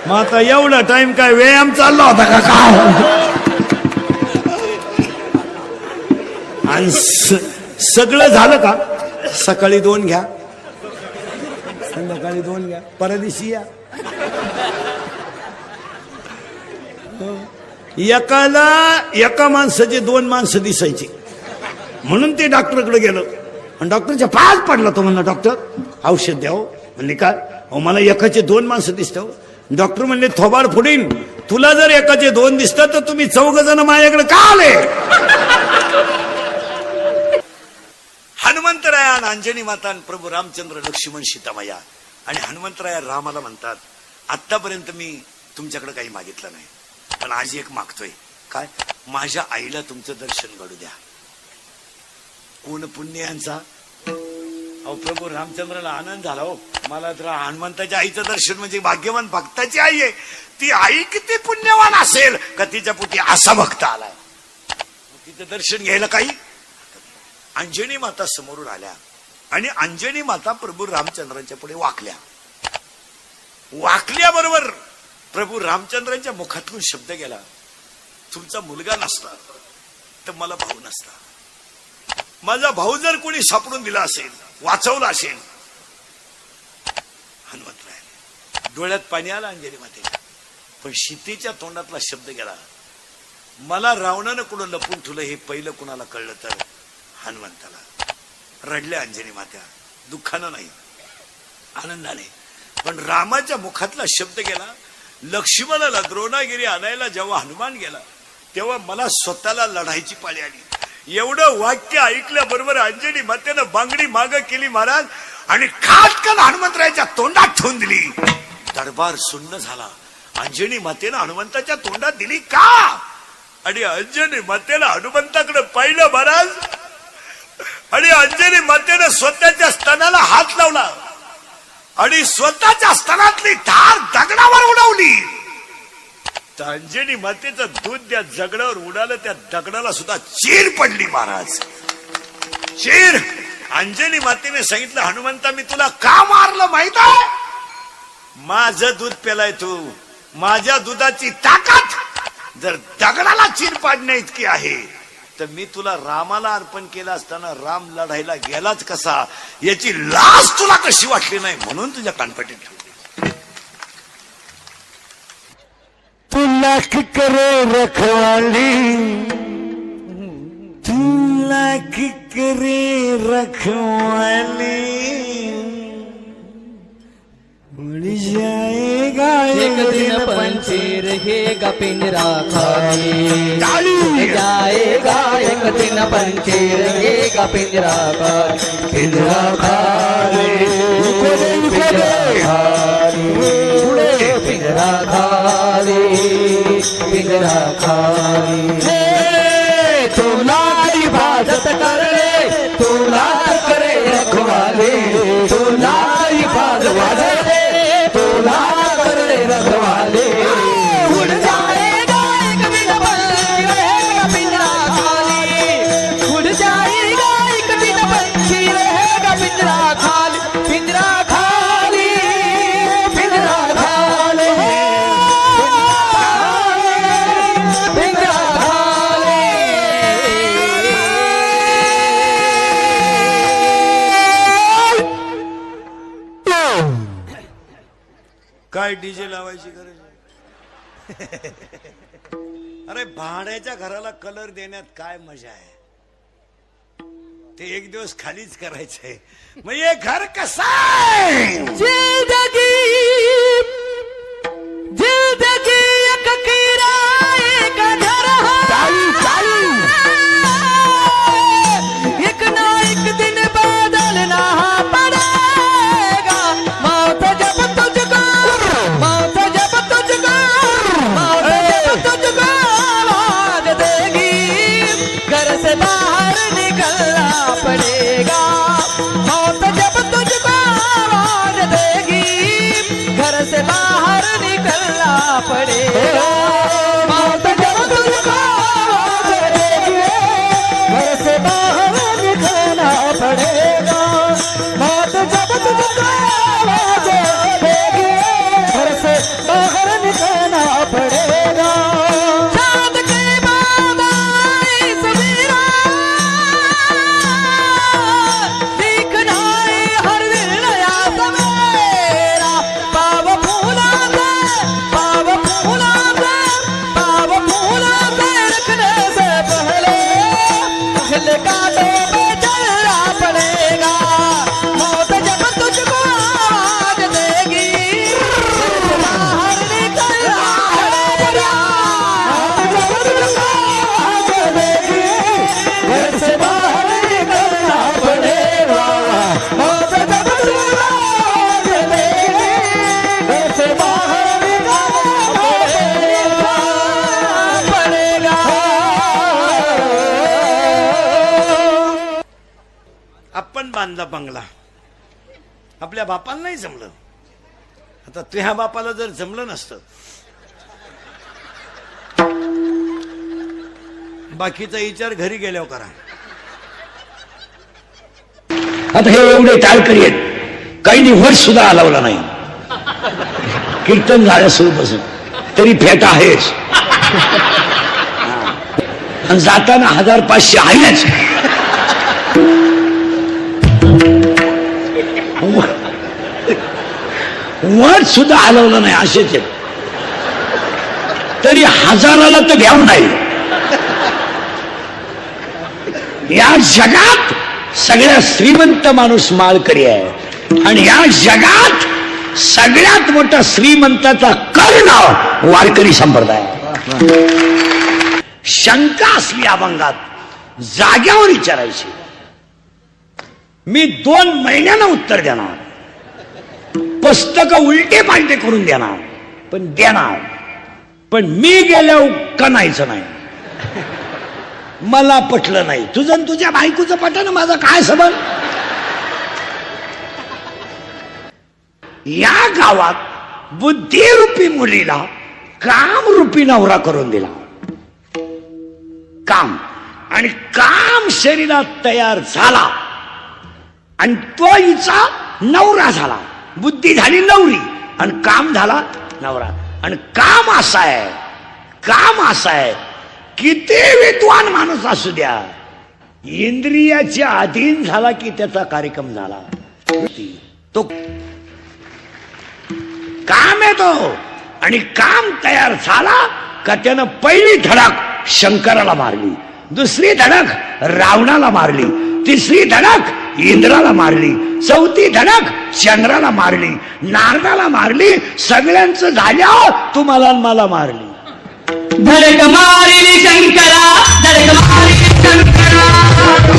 मग आता एवढा टाइम काय व्यायाम चालला होता का काय. आणि सगळं झालं का, सकाळी 2 घ्या, संध्याकाळी 2 घ्या, परदिवशी या. एका माणसाचे 2 माणसं दिसायची, म्हणून ते डॉक्टरकडे गेलं आणि डॉक्टरच्या पायात पडला. तो म्हणला, डॉक्टर औषध द्याव. म्हणले काय, अहो मला एकाचे 2 माणसं दिसतं. डॉक्टर म्हणले, थोबाड फुडीन, तुला जर एकाचे 2 दिसतात तर तुम्ही 4 जण माझ्याकडे का आले. हनुमंतराया, अंजनी माता, प्रभू रामचंद्र, लक्ष्मण, सीतामाया. आणि हनुमंतराया रामाला म्हणतात, आतापर्यंत मी तुमच्याकडे काही मागितलं नाही, पण आज एक मागतोय. काय, माझ्या आईला तुमचं दर्शन घडू द्या. कोण पुण्य यांचा. अहो प्रभू रामचंद्राला आनंद झाला. हो मला तर हनुमंताच्या आईचं दर्शन म्हणजे भाग्यवान भक्ताची आई आहे. ती आई किती पुण्यवान असेल का तिच्या पोटी असा भक्त आलाय. तिचं दर्शन घ्यायला काही. अंजनी माता समोरून आल्या आणि अंजनी माता प्रभू रामचंद्रांच्या पुढे वाकल्या. वाकल्याबरोबर प्रभू रामचंद्रांच्या मुखातून शब्द गेला, तुमचा मुलगा नसता तर मला भाऊ नसता. माझा भाऊ जर कोणी सापडून दिला असेल, वाचवला असेल. हनुमंतराय डोळ्यात पाणी आलं अंजनी मातेला. पण सीतेच्या तोंडातला शब्द गेला, मला रावणानं कुठं लपून ठेवलं हे पहिलं कुणाला कळलं तर हनुमंताला. रडल्या अंजनी मात्या, दुःखानं नाही आनंदाने. पण रामाच्या मुखातला शब्द गेला, लक्ष्मणाला द्रोणागिरी आणायला जेव्हा हनुमान गेला तेव्हा मला स्वतःला लढायची पाळी आली. एवढं वाक्य ऐकल्याबरोबर अंजनी मातेनं बांगडी माग केली महाराज आणि खाटकन हनुमंतरायाच्या तोंडात ठेवून दिली. दरबार सुन्न झाला. अंजनी मातेनं हनुमंताच्या तोंडात दिली का. आणि अंजनी मातेनं हनुमंताकडे पाहिलं महाराज आणि अंजनी मातेनं स्वतःच्या स्तनाला हात लावला आणि स्वतःच्या स्तनातली धार दगडावर उडवली. तर अंजनी मातेचं दूध त्या दगडावर उडालं, त्या दगडाला सुद्धा चीर पडली महाराज, चीर. अंजनी मातेने सांगितलं, हनुमंता मी तुला का मारलं माहित आहे. माझं दूध प्यालाय तू, माझ्या दुधाची ताकद जर दगडाला चीर पाडण्या इतकी आहे तर मी तुला रामाला अर्पण केलं असताना राम लढायला गेलाच कसा याची लाज तुला कशी वाटली नाही म्हणून तुझ्या कानपटीत ठेवली. तुला की करे रखवाली, तुला की करे रखवाली, उड़ जाएगा एक दिन पंछी रहेगा पिंजरा खाली, उड़ जाएगा एक दिन पंछी रहेगा पिंजरा खाली, पिंजरा खाली, पिंजरा खाली, पिंजरा खाली, पिंजरा खाली. तुला हिफाजत करे, तुला करे रखवाले, तुला हिफाजत करे, तुला करे रखवाले. उड़ जाएगा एक दिन पंछी रहेगा पिंजरा खाली, उड़ जाएगा एक दिन पंछी रहेगा पिंजरा खाली, पिंजरा खाली, पिंजरा खाली, पिंजरा खाली. काय डीजे लावायची गरज आहे? अरे भाड्याच्या घराला कलर देण्यात काय मजा आहे? ते एक दिवस खालीच करायचंय. मग हे घर कसं आहे? जिंदगी जिंदगी एक किराए का घर है, एक ना एक दिन बदलना पड़ेगा. मौत जब तुझको, मौत जब तुझको, मौत जब तुझको आवाज देगी, घर से बाहर निकलना पड़ेगा. मौत जब तुझको आवाज देगी, घर से बाहर निकलना पड़ेगा. मौत जब तुझको आवाज देगी, घर से बाहर निकलना पड़ेगा. मौत जब तुझको आवाज देगी, घर से बाहर निकलना पड़ेगा. चांद के बाद आई सवेरा, दिखना है हर दिन नया सवेरा. पाव फूला से, पाव फूला से, पाव फूला से रखने से पहले पहले कांटों पे चलना पड़ेगा. मौत जब तुझको आवाज देगी, घर से बाहर निकलना पड़ेगा. मौत जब तुझको आवाज देगी, घर से बाहर निकलना पड़ेगा. मौत जब तुझको आवाज देगी, घर से बाहर निकलना पड़ेगा. आपण बांधला बंगला, आपल्या बापाला नाही जमलं. आता तुझ्या बापाला जर जमलं नसतं, बाकीचा विचार घरी गेल्यावर करा. आता हे एवढे टाळकरी आहेत, काही वर्ष सुद्धा लावला नाही. कीर्तन झालं सुरूपासून तरी फेटा आहेच. आणि जाताना 1500 आहेच. वर्ष सुद्धा हलवलं नाही असेच आहेत. तरी 1000ला तर घ्याव नाही. या जगात सगळ्यात श्रीमंत माणूस माळकरी आहे, आणि या जगात सगळ्यात मोठा श्रीमंताचा कर्ण वारकरी संप्रदाय. शंका असली अभंगात जाग्यावर विचारायची. मी 2 महिन्यानं उत्तर देणार, पुस्तक उलटे पालटे करून देणार, पण देणार. पण मी गेल्यावर कणायचं नाही. मला पटलं नाही. तुझं आणि तुझ्या बायकोचं पटलं, माझा काय संबंध? या गावात बुद्धिरूपी मुलीला कामरूपी नवरा करून दिला. काम आणि काम शरीरात तयार झाला, आणि तो हिचा नवरा झाला. बुद्धी झाली नवरी आणि काम झाला नवरा. आणि काम असा आहे, काम असा आहे किती विद्वान माणूस असू द्या, इंद्रियाच्या अधीन झाला की त्याचा कार्यक्रम झाला. तो काम येतो आणि काम तयार झाला का त्यानं पहिली धडक शंकराला मारली, दुसरी धडक रावणाला मारली, तिसरी धडक इंद्राला मारली, चौथी धडक चंद्राला मारली, नारदाला मारली. सगळ्यांचं झाल्यावर तुम्हाला मला मारली. धडक मारिली शंकरा, धडक मारिली शंकरा,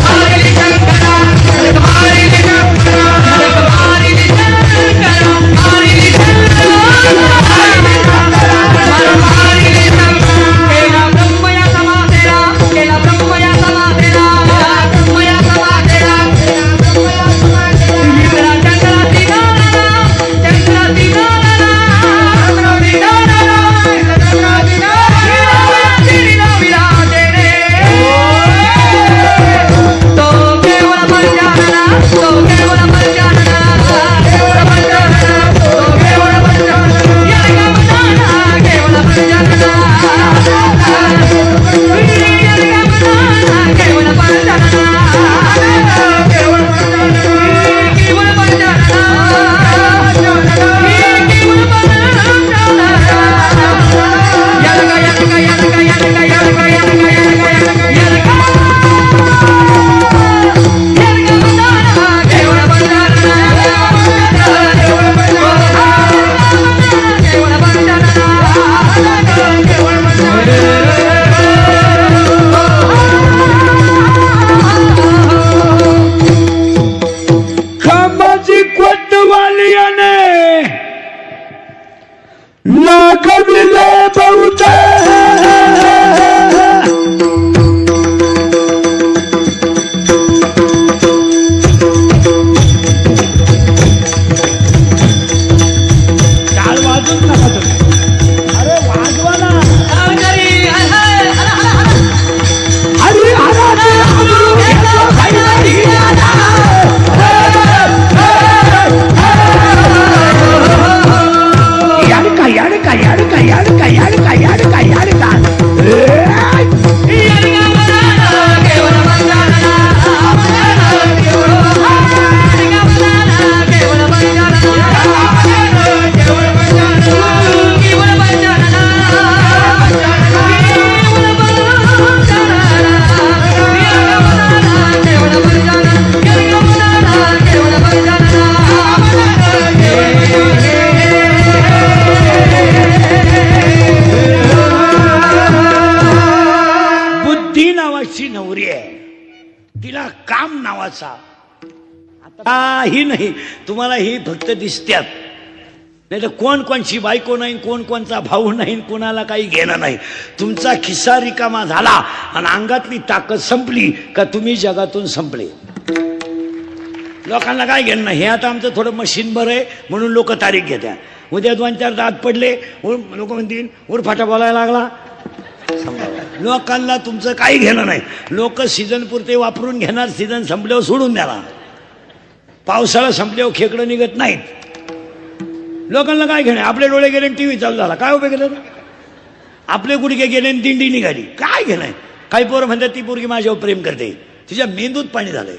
मारिली शंकरा, धडक मारिली शंकरा, धडक मारिली शंकरा, मारिली शंकरा, मारिली शंकरा. केला ब्रह्मया समाधेला, केला ब्रह्मया समाधेला, ब्रह्मया समाधेला, ब्रह्मया समाधेला. चंद्रा दिगाला, चंद्रा दिगाला, चंद्रा दिगाला, चंद्रा दिगाला. ही नाही तुम्हाला ही फक्त दिसत्यात, नाही तर कोण कोणची बायको नाही, कोण कोणचा भाऊ नाही, कोणाला काही घेणं नाही. तुमचा खिस्सा रिकामा झाला आणि अंगातली ताकद संपली का तुम्ही जगातून संपले. लोकांना काय घेणं नाही. हे आता आमचं थोडं मशीन बरं आहे म्हणून लोक तारीख घेत्या. उद्या 2-4 दात पडले लोक म्हणतील उरफाटा बोलायला लागला. लोकांना तुमचं काही घेणं नाही. लोक सीझन पुरते वापरून घेणार, सीझन संपल्यावर सोडून द्याला. पावसाळा संपल्यावर खेकडं निघत नाहीत. लोकांना काय घेणे. आपले डोळे गेले टीव्ही चालू झाला, काय उपयोग केलं. आपले गुडघे गेले दिंडी निघाली, काय घेणं. काही पोरं म्हणतात ती पोरगी माझ्यावर प्रेम करते, तिच्या मेंदूत पाणी झालंय.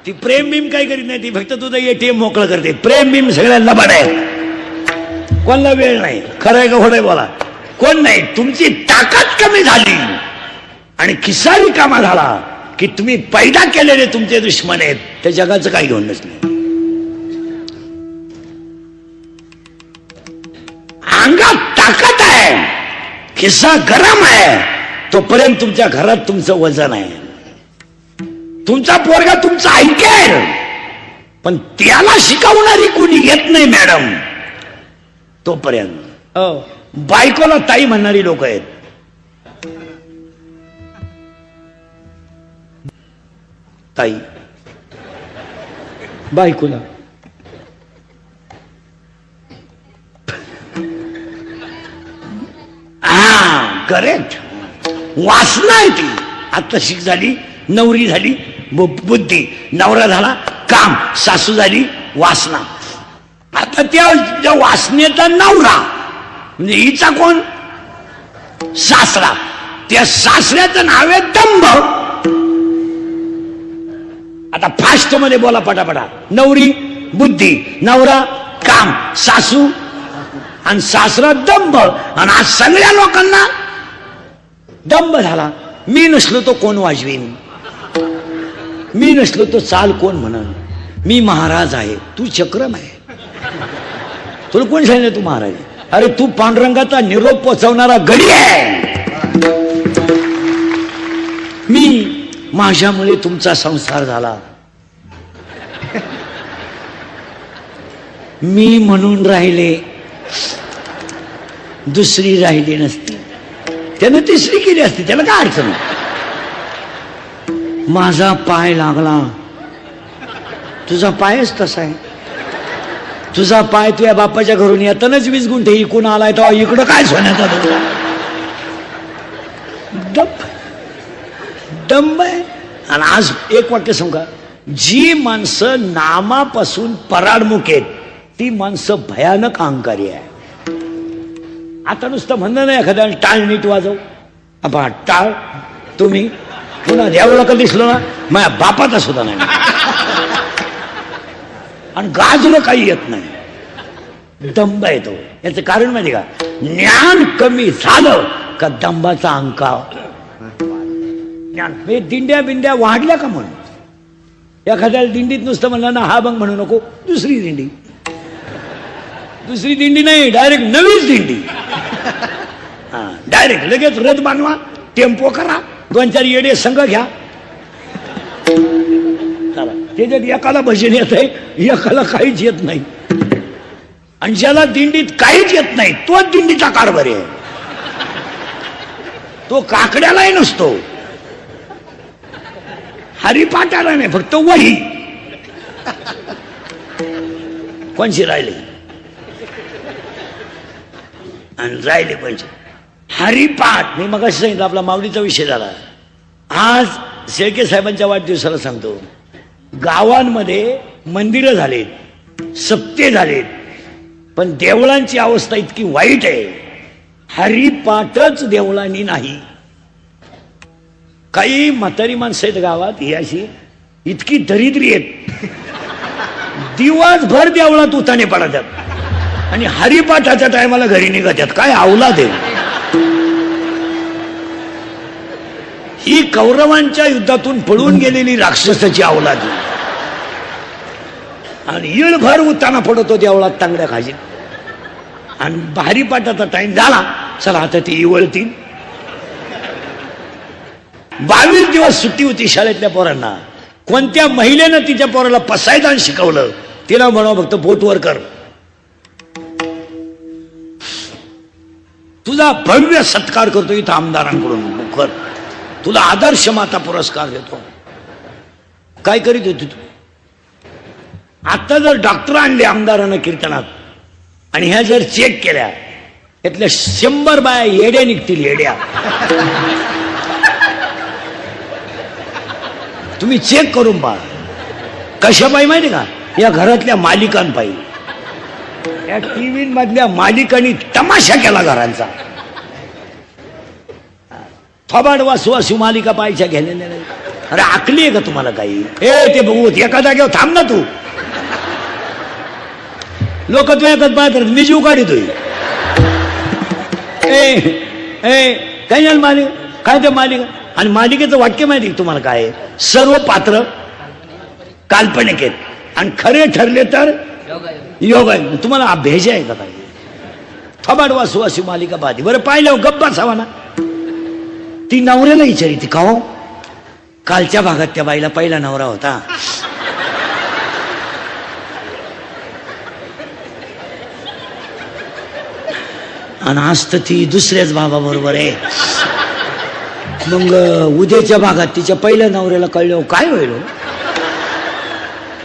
ती प्रेम बीम काय करीत नाही, ती फक्त तुझं ATM मोकळं करते. प्रेम बीम सगळ्यांना लबाड आहे, कोणाला वेळ नाही. खरंय का खोटंय बोला, कोण नाही. तुमची ताकद कमी झाली आणि खिस्सा रिकामा झाला की तुम्ही पैदा केलेले तुमचे दुश्मन आहेत, त्या जगाचं काही घेऊन नसले. अंगात ताकद आहे, खिस्सा गरम आहे, तोपर्यंत तुमच्या घरात तुमचं वजन आहे. तुमचा पोरगा तुमचं ऐकेल, पण त्याला शिकवणारी कोणी येत नाही मॅडम. तोपर्यंत बायकोला ताई म्हणणारी लोक आहेत. ताई बायकोला करेक्ट. वासना आहे ती. आता शिक झाली, नवरी झाली बुद्धी, नवरा झाला काम, सासू झाली वासना. आता त्या वासनेचा नवरा म्हणजे हिचा कोण सासरा. त्या सासऱ्याचं नाव आहे दंभ. आता फास्ट मध्ये बोला पटापटा. नवरी बुद्धी, नवरा काम, सासू आणि सासरा दंभ. आणि आज सगळ्या लोकांना दंभ झाला. मी नसलो तो कोण वाजवीन, मी नसलो तो चाल कोण म्हणन, मी महाराज आहे, तू चक्रम आहे. तुला कोण सांगितलं तू महाराज? अरे तू पांडुरंगाचा निरोप पोचवणारा गडी आहे. मी माझ्यामुळे तुमचा संसार झाला, मी म्हणून राहिले, दुसरी राहिली नसती, त्यानं तिसरी केली असती, त्याला काय अडचण नाही. माझा पाय लागला, तुझा पायच तसा आहे. तुझा पाय तुझ्या बापाच्या घरून येतानाच 20 गुंठे इकून आलाय, तेव्हा इकडं काय सोन्याचा दंभ आहे. आणि आज एक वाक्य सांगा, जी माणसं नामापासून पराडमुख आहेत ती माणसं भयानक अहंकारी आहे. आता नुसतं म्हणणं नाही एखाद्याला टाळ नीट वाजव, आपा टाळ तुम्ही पुन्हा देवाला का दिसलो ना, माझ्या बापाचा सुद्धा नाही. आणि गाजलं काही येत नाही, दंभ येतो. याचं कारण माहिती का? ज्ञान कमी झालं का दंभाचा अंकाव. ज्ञान हे दिंड्या बिंड्या वाढल्या का म्हणून एखाद्याला दिंडीत नुसतं म्हणलं ना हा बंग म्हणू नको, दुसरी दिंडी, दुसरी दिंडी नाही, डायरेक्ट नवीच दिंडी. हा डायरेक्ट लगेच रथ बांधवा, टेम्पो करा, 2-4 येडे संघ घ्या. त्याच्यात एकाला भजन येत आहे, एकाला काहीच येत नाही. आणि ज्याला दिंडीत काहीच येत नाही तोच दिंडीचा कारभारी आहे. तो काकड्यालाही नसतो, हरिपाठाला नाही, फक्त वही. कोणशी राहिले आणि राहिले कोणचे? हरिपाठ. मी मग सांगितलं आपला माऊलीचा विषय झाला. आज शेळके साहेबांच्या वाढदिवसाला सांगतो, गावांमध्ये मंदिरं झालेत, सप्ते झालेत, पण देवळांची अवस्था इतकी वाईट आहे, हरिपाठच देवळांनी नाही. काही म्हातारी माणसं आहेत गावात, ही अशी इतकी दरिद्री आहेत, दिवसभर देवळात उताने पडतात आणि हरिपाठाच्या टायमाला घरी निघतात. काय अवलाद आहे ही! कौरवांच्या युद्धातून पळून गेलेली राक्षसाची अवलाद. आणि इळभर उताना पडतो देवळात तांगड्या खाजी. आणि हरिपाठाचा टाइम झाला, चला आता ती इवळतील. 22 दिवस सुट्टी होती शाळेतल्या पोरांना. कोणत्या महिलेनं तिच्या पोराला पसायदान शिकवलं, तिला म्हणावं फक्त बोटवर कर, तुझा भव्य सत्कार करतो इथं आमदारांकडून कर, तुला आदर्श माता पुरस्कार देतो. काय करीत होती तू? आता जर डॉक्टर आणले आमदारांना कीर्तनात आणि ह्या जर चेक केल्या, त्यातल्या 100 बाया येड्या निघतील, येड्या. तुम्ही चेक करून पहा. कशा पायी माहिती का? या घरातल्या मालिकांपायी. या टीव्ही मधल्या मालिकांनी तमाशा केला घरांचा. थोबाड वासू वासू मालिका पाहायच्या घेण्याने नाही. अरे आकली आहे का तुम्हाला काही? ते बघू एका जागेवर थांब ना तू. लोक तू एकच पाहत मी जीव काढितोय. काय झालं मालिका? काय ते मालिका? आणि मालिकेचं वाक्य माहिती तुम्हाला काय आहे? सर्व पात्र काल्पनिक आहेत आणि खरे ठरले तर योग आहे. तुम्हाला अभ्यास आहे का काय? थोबाड वासू वासू मालिका पाहते. बरं पाहिलं गप्पा सावा ना. ती नवऱ्याला विचारी ती का हो, कालच्या भागात त्या बाईला पहिला नवरा होता, आणि आज तर ती दुसऱ्याच बाबा बरोबर आहे. मग उद्याच्या भागात तिच्या पहिल्या नवऱ्याला कळलं काय होईल?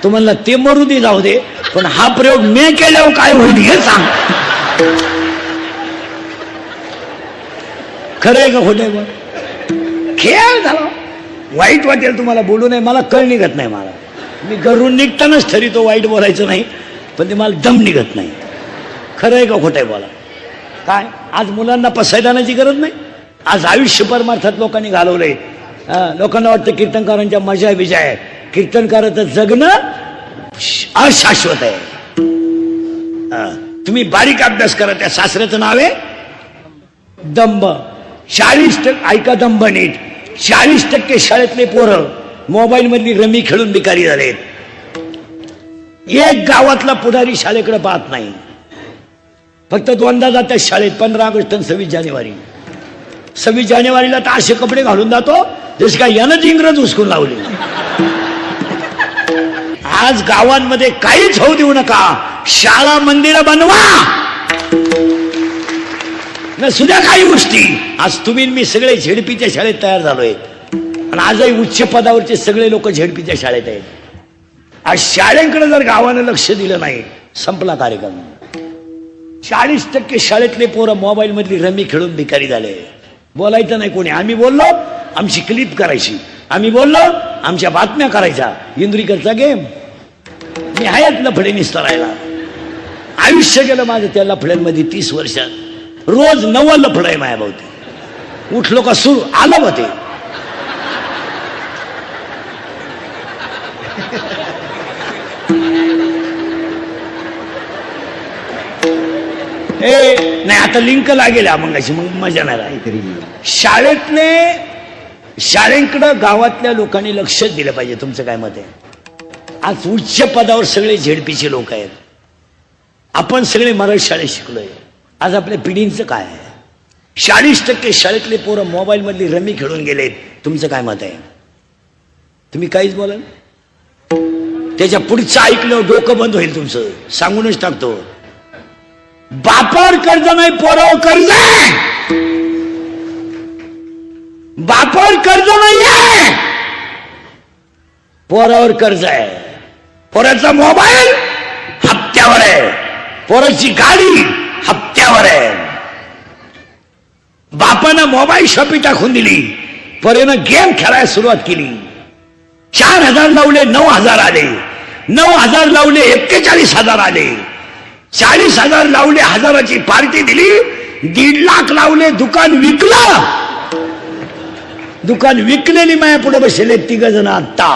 तुम्हाला ते मरू दे जाऊ दे, पण हा प्रयोग मी केल्यावर काय होईल हे सांग. खरं आहे का खोटं आहे? खेळ झाला. वाईट वाटेल तुम्हाला बोलू नये, मला कळ निघत नाही. मला मी घरून निघतानाच ठरवतो वाईट बोलायचं नाही, पण ते मला दम निघत नाही. खरं आहे का खोटं आहे बोला. काय आज मुलांना पसायदानाची गरज नाही? आज आयुष्य परमार्थात लोकांनी घालवलंय. लोकांना वाटतं कीर्तनकारांच्या मजा बिजा आहे. कीर्तनकाराचं जगणं अशाश्वत आहे. तुम्ही बारीक अभ्यास करा. त्या शास्त्राचं नाव आहे दंभ. 40% ऐका दंभ नीट. 40% शाळेतले पोरं मोबाईल मधली रमी खेळून भिकारी झालेत. एक गावातला पुढारी शाळेकडे पाहत नाही. फक्त दोनदा जातात शाळेत, 15 ऑगस्ट आणि 26 जानेवारी. 26 जानेवारीला तर असे कपडे घालून जातो जसे काय यानंच इंग्रज उचकून लावले. आज गावांमध्ये काहीच होऊ देऊ नका. शाळा मंदिरं बनवा न सुद्धा काही गोष्टी. आज तुम्ही मी सगळे झेडपीच्या शाळेत तयार झालोय आणि आजही उच्च पदावरचे सगळे लोक झेडपीच्या शाळेत आहेत. आज शाळेकडे जर गावानं लक्ष दिलं नाही संपला कार्यक्रम. 40% शाळेतले पोरं मोबाईल मधली रमी खेळून भिकारी झाले. बोलायचं नाही कोणी. आम्ही बोललो आमची क्लिप करायची, आम्ही बोललो आमच्या बातम्या करायच्या. इंद्रिकरचा गेम. मी आहे लफडे निस्तरायला. आयुष्य गेलं माझं त्या लफड्यांमध्ये. 30 वर्षात रोज 9 लफड आहे माझ्या भावती. उठलो का सुरू आलं होते. नाही आता लिंक लागेल मग अशी मग मजा नाही राहिली. शाळेकडं गावातल्या लोकांनी लक्ष दिलं पाहिजे. तुमचं काय मत आहे? आज उच्च पदावर सगळे झेडपीचे लोक आहेत. आपण सगळे मराठी शाळेत शिकलोय. आज आपल्या पिढींचं काय आहे? 40% शाळेतले पोरं मोबाईल मधली रमी खेळून गेलेत. तुमचं काय मत आहे? तुम्ही काहीच बोला. त्याच्या पुढचं ऐकलं डोकं बंद होईल तुमचं. सांगूनच टाकतो. बापावर कर्ज नाही, पोरावर कर्ज आहे. बापावर कर्ज नाहीये, पोरावर कर्ज आहे. पोराचा मोबाईल हप्त्यावर आहे, पोराची गाडी हप्त्यावर आहे. बापानं मोबाईल शॉपी टाकून दिली, पोरानं गेम खेळायला सुरुवात केली. 4,000 लावले 9,000 आले, 9,000 लावले 41,000 आले, 40,000 लावले 1,000ची पार्टी दिली, 1.5 लाख लावले दुकान विकलं. दुकान विकलेली माया पुढे बसले 3 जण. आता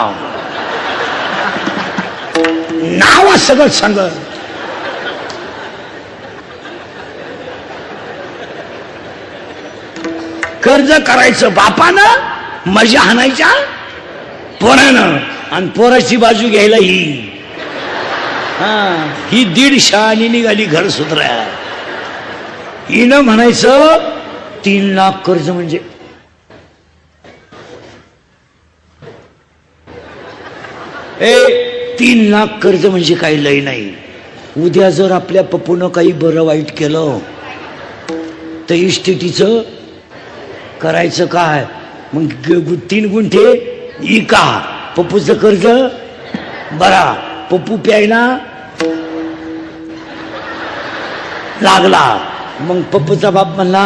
नाव सगळं सांगत. कर्ज करायचं बापानं, मजा हाणायच्या पोरानं, आणि पोराची बाजू घ्यायला ही. ही 1.5 शहाणी निघाली घर सुधराया. हिनं म्हणायचं 3 लाख कर्ज म्हणजे. ए 3 लाख कर्ज म्हणजे काही लय नाही. उद्या जर आपल्या पप्पूनं काही बरं वाईट केलं तर इस्टेटीचं करायचं काय? मग 3 गुंठे इका, पप्पूचं कर्ज बरा. पप्पू प्यायला लागला. मग पप्पूचा बाप म्हणला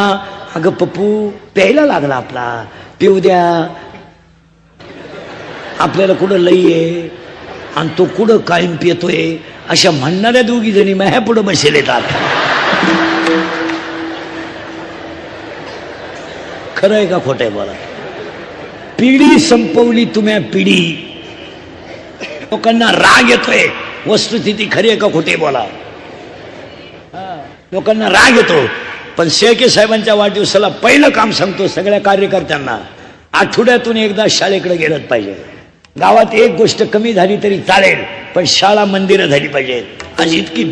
अगं पप्पू प्यायला लागला आपला, पिऊ द्या. आपल्याला कुठं लई आहे आणि तो कुठं कायम पितोय. अशा म्हणणाऱ्या 2 जणी माझ्या पुढं बसेल येतात. खरं आहे का खोटं आहे बोला? पिढी संपवली तुम्ही. पिढी. लोकांना राग येतोय. वस्तुस्थिती खरी आहे का खोटे बोला? लोकांना राग येतो. पण शेळके साहेबांच्या वाढदिवसाला पहिलं काम सांगतो सगळ्या कार्यकर्त्यांना, आठवड्यातून एकदा शाळेकडे गेलंच पाहिजे. गावात एक गोष्ट कमी झाली तरी चालेल, पण शाळा मंदिरं झाली पाहिजेत. आज इतकी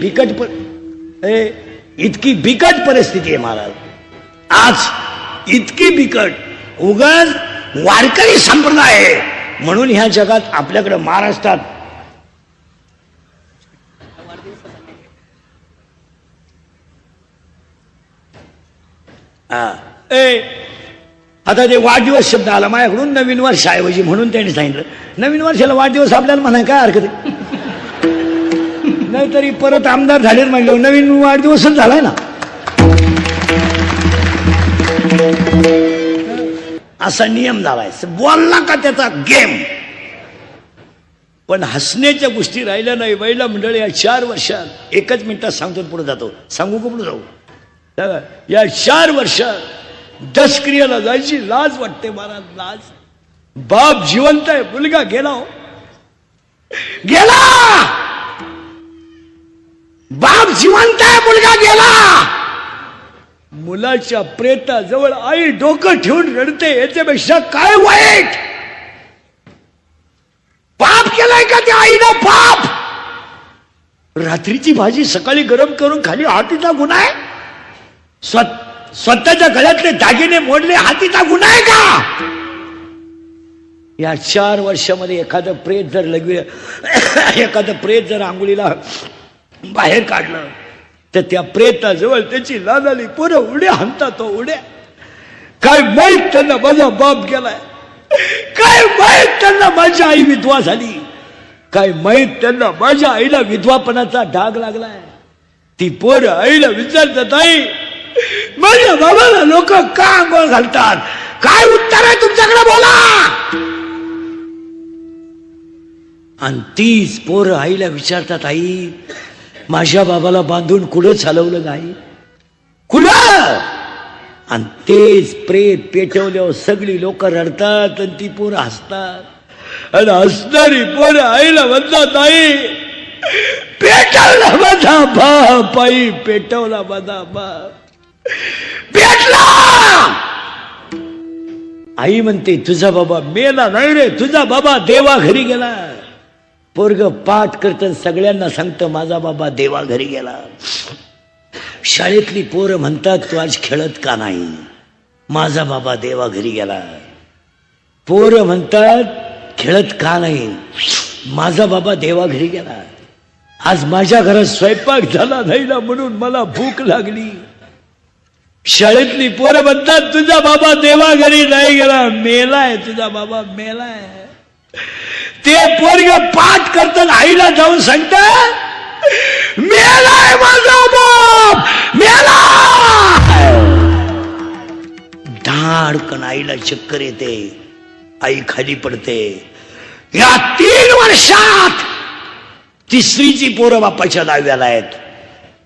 बिकट परिस्थिती आहे महाराज. आज इतकी बिकट. उगाच वारकरी संप्रदाय आहे म्हणून ह्या जगात आपल्याकडे महाराष्ट्रात आता ते वाढदिवस शब्द आला माझ्याकडून. नवीन वर्ष ऐवजी म्हणून त्यांनी सांगितलं नवीन वर्षाला वाढदिवस. आपल्याला म्हणाय काय हरकत आहे? नाहीतरी परत आमदार झाले म्हणलं नवीन वाढदिवसच झालाय ना. असा नियम झालाय. बोलला का त्याचा गेम. पण हसण्याच्या गोष्टी राहिल्या नाही. महिला मंडळ या 4 वर्षात, 1 मिनिटात सांगतो पुढे जातो. सांगू का पुढे जाऊ? या 4 वर्षात दशक्रियेला जायची लाज वाटते मला, लाज. बाप जिवंत आहे, मुलगा गेला हो, गेला. बाप जिवंत आहे, मुलगा गेला. मुलाच्या प्रेताजवळ आई डोकं ठेवून रडते, याच्यापेक्षा काय वाईट. पाप केलाय का त्या आईनं? पाप. रात्रीची भाजी सकाळी गरम करून खाली, हातीचा गुन्हा आहे? स्वतःच्या गळ्यातले दागिने मोडले, हातीचा गुन्हा आहे का? या 4 वर्षामध्ये एखादं प्रेत जर एखादं प्रेत जर आंघोळीला बाहेर काढलं तर त्या प्रेताजवळ त्याची लादाली पोरं उड्या हाणतात, तो उड्या. काय माहित त्यांना माझा बाप गेलाय, काय माहित त्यांना माझी आई विधवा झाली, काय माहित त्यांना माझ्या आईला विधवापणाचा डाग लागलाय. ती पोरं आईला विचारतात, आई माझ्या बाबाला लोक का आंघोळ घालतात, काय उत्तर आहे तुमच्याकडे, बोला. आणि तीच पोरं आईला विचारतात, आई माझ्या बाबाला बांधून कुठं चालवलं नाही, कुठं. आणि तेच प्रेत पेटवल्यावर सगळी लोक रडतात आणि ती पोरं हसतात. आणि हसणारी पोरं आईला म्हणतात, आई पेटवला माझा बाप, आई पेटवला माझा बाप, पेटला. आई म्हणते तुझा बाबा मेला नाही रे, तुझा बाबा देवा घरी गेला. पोरग पाठ करत सगळ्यांना सांगतं माझा बाबा देवा घरी गेला. शाळेतली पोरं म्हणतात तू आज खेळत का नाही, माझा बाबा देवा घरी गेला. पोरं म्हणतात खेळत का नाही, माझा बाबा देवा घरी गेला. आज माझ्या घरात स्वयंपाक झाला नाही ना म्हणून मला भूक लागली. शाळेतली पोरं म्हणतात तुझा बाबा देवा घरी नाही गेला, मेलाय, तुझा बाबा मेलाय. ते पोरग पाठ करतात, आईला जाऊन सांगतात मेलाय माझा बाप, मेलाय. धाडकन आईला चक्कर येते, आई खाली पडते. या 3 वर्षात तिसरीची पोरं बापाच्या दाव्याला आहेत.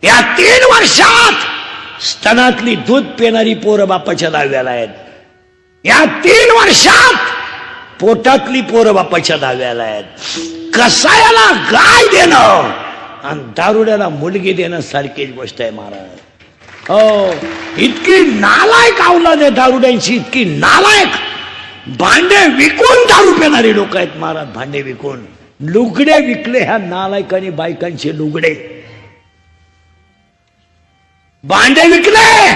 या 3 वर्षात स्तनातली दूध पिणारी पोरं बापाच्या दाव्याला आहेत. या 3 वर्षात पोटातली पोरं बापाच्या दाव्याला आहेत. कसायाला गाय देणं आणि दारुड्याला मुलगी देणं सारखीच गोष्ट आहे महाराज. हो, इतकी नालायक अवलाद आहे दारुड्यांची, इतकी नालायक. भांडे विकून दारू पिणारी लोक आहेत महाराज, भांडे विकून. लुगडे विकले ह्या नालायकांनी बायकांचे लुगडे, भांडे विकले.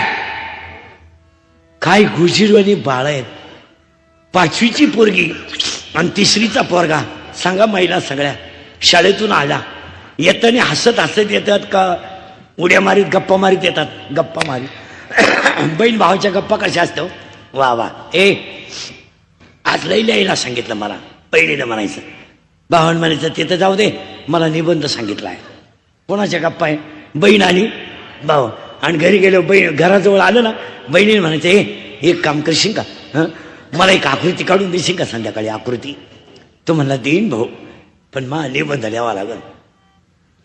काय गुजीरवाणी बाळ आहेत. 5वीची पोरगी आणि 3रीचा पोरगा, सांगा महिला सगळ्या शाळेतून आला, येताना हसत हसत येतात का उड्या मारीत गप्पा मारीत येतात, गप्पा मारीत. बहीण भावाच्या गप्पा कशा असतो, वा वा. आज लई लिहायला सांगितलं मला, बहिणीनं म्हणायचं, भावानं म्हणायचं ते तर जाऊ दे, मला निबंध सांगितला आहे. कोणाच्या गप्पा आहे, बहीण आली भाऊ. आणि घरी गेलो, बहीण घराजवळ आलं ना, बहिणीने म्हणायचं एक काम करशील का, मला एक आकृती काढून देशील का संध्याकाळी, आकृती. तो म्हणला देईन भाऊ, पण मा निबंध लिहावा लागल.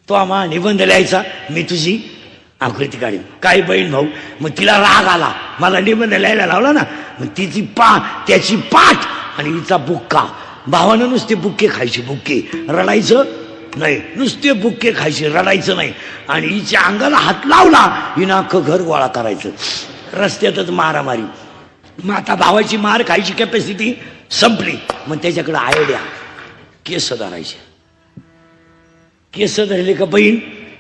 तो आम्हा निबंध लिहायचा, मी तुझी आकृती काढीन. काय बहीण भाऊ, मग तिला राग आला, मला निबंध लिहायला लावला ना, मग त्याची पाठ आणि हिचा बुक्का. भावानं नुसते बुक्के खायचे, बुक्के, रडायचं नाही, नुसते बुक्के खायचे, रडायचं नाही. आणि हिच्या अंगाला हात लावला, हिनं अख्खं घर गोळा करायचं. रस्त्यातच मारामारी. मग आता भावाची मार खायची कॅपॅसिटी संपली. मग त्याच्याकडे आयडिया, केस धरायचे. केस धरले का बहीण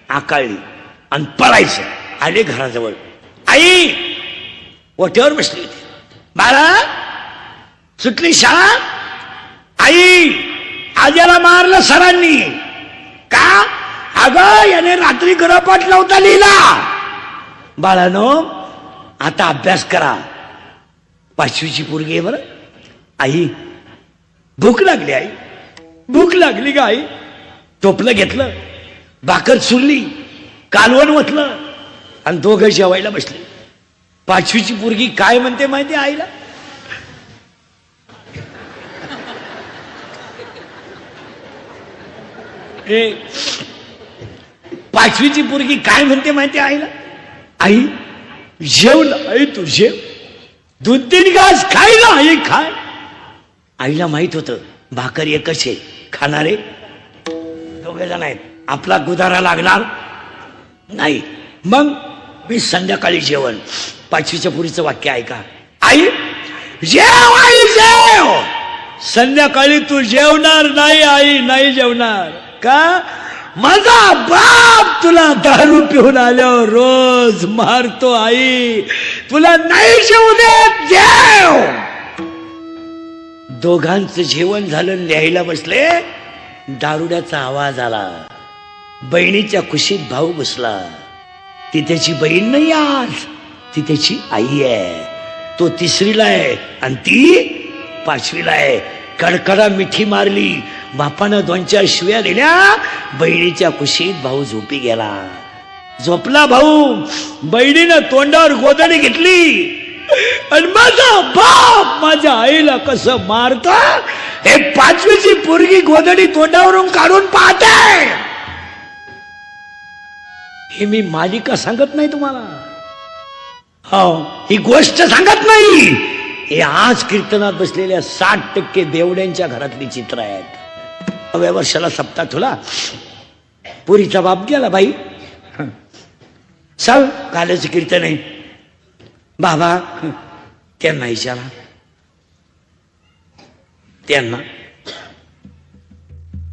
आकाळली आणि पळायचं. आले घराजवळ, आई ओट्यावर बसली होती. बाळा सुटली शाळा, आई आज याला मारलं सरांनी. का? अगं याने रात्री गृहपाठ लावता लिहिला. बाळानो आता अभ्यास करा. 5वीची पोरगी आहे बरं. आई भूक लागली, आई भूक लागली का आई. टोपलं घेतलं, भाकर चुरली, कालवण ओतलं आणि दोघं जेवायला बसले. 5वीची पोरगी काय म्हणते माहिती आईला, 5वीची पोरगी काय म्हणते माहिती आईला, आई जेवण, आई तू जेव. 2-3 घास खाय ना आई खाय. आईला माहित होतं भाकर एकच आहे, खाणारे 2 जण आहेत, आपला गुदारा लागणार नाही. मग मी संध्याकाळी जेवण. 5वीच्या पुरीचं वाक्य ऐका. आई जेव, आई जेव. संध्याकाळी तू जेवणार नाही आई, नाही जेवणार का? माझा बाप तुला दारू पिऊन आल्यावर रोज मारतो आई, तुला नाही जेवू देत, जेव. दोघांचं जेवण झालं, लिहायला बसले. दारुड्याचा आवाज आला. बहिणीच्या कुशीत भाऊ बसला. ती त्याची बहीण नाही, आज ती त्याची आई आहे. तो 3रीला आहे आणि ती 5वीला आहे. कडकडा मिठी मारली. बापानं 2-4 शिव्या दिल्या. बहिणीच्या कुशीत भाऊ झोपी गेला. झोपला भाऊ. बहिणीनं तोंडावर गोधडी घेतली आणि माझा बाप माझ्या आईला कसं मारत हे 5वीची पोरगी गोधडी तोंडावरून काढून पाहते. हे मी मालिका सांगत नाही तुम्हाला, हो ही गोष्ट सांगत नाही. हे आज कीर्तनात बसलेल्या 60% देवड्यांच्या घरातली चित्र आहेत. 9व्या वर्षाला सप्ताह ठेवला. पुरीचा बाप गेला. बाई चल कालच कीर्तन आहे. बाबा त्यांना विचारा.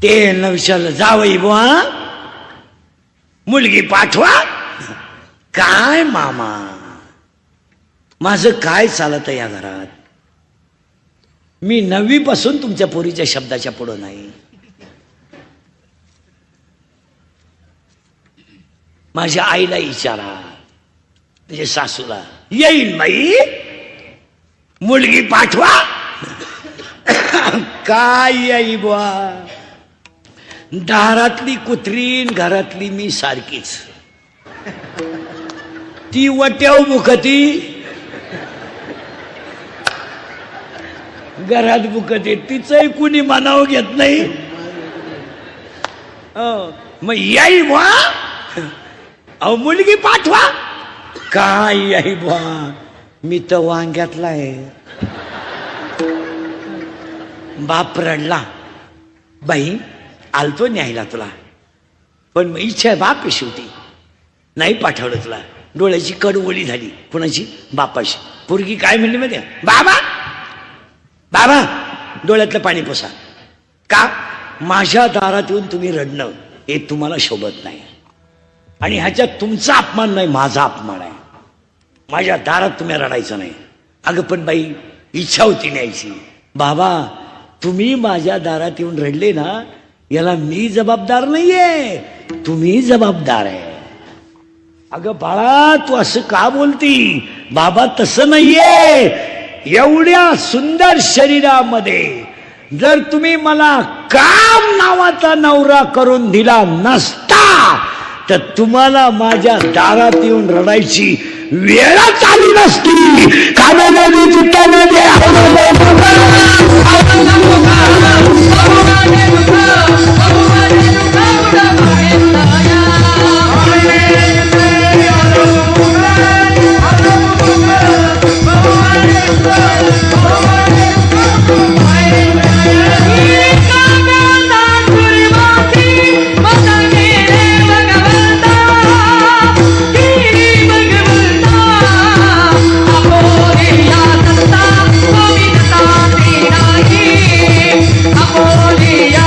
त्यांना विचारलं, जावई बुवा मुलगी पाठवा. काय मामा माझं काय चालत या घरात? मी 9वी पासून तुमच्या पोरीच्या शब्दाच्या पुढं नाही. माझ्या आईला विचारा, म्हणजे सासूला. येईन बाई मुलगी पाठवा. काय येई बुवा, दारातली कुत्रीन घरातली मी सारखीच. ती वट्याव मुखती घरात बुकते, तिचंही कुणी मानावं घेत नाही. मग याई बुवा, अहो मुलगी पाठवा. काय याई बुवा, मी तर वांग्यातला आहे. बाप रडला. बाई आलतो न्यायला तुला, पण मग इच्छा आहे बाप शेवटी, नाही पाठवलं तुला. डोळ्याची कडवोळी झाली. कुणाची? बापाशी. पोरगी काय म्हणली माहिती आहे? बाबा बाबा डोळ्यातलं पाणी पुसा. का? माझ्या दारात येऊन तुम्ही रडणं हे तुम्हाला शोभत नाही, आणि ह्याच्यात तुमचा अपमान नाही, माझा अपमान आहे. माझ्या दारात तुम्ही रडायचं नाही. अगं पण बाई इच्छा होती न्यायची. बाबा तुम्ही माझ्या दारात येऊन रडले ना, याला मी जबाबदार नाहीये, तुम्ही जबाबदार आहे. अगं बाळा तू असं का बोलती? बाबा तसं नाहीये. एवढ्या सुंदर शरीरामध्ये जर तुम्ही मला काम नावाचा नवरा करून दिला नसता, तर तुम्हाला माझ्या दारात येऊन रडायची वेळच आली नसती. Apolia,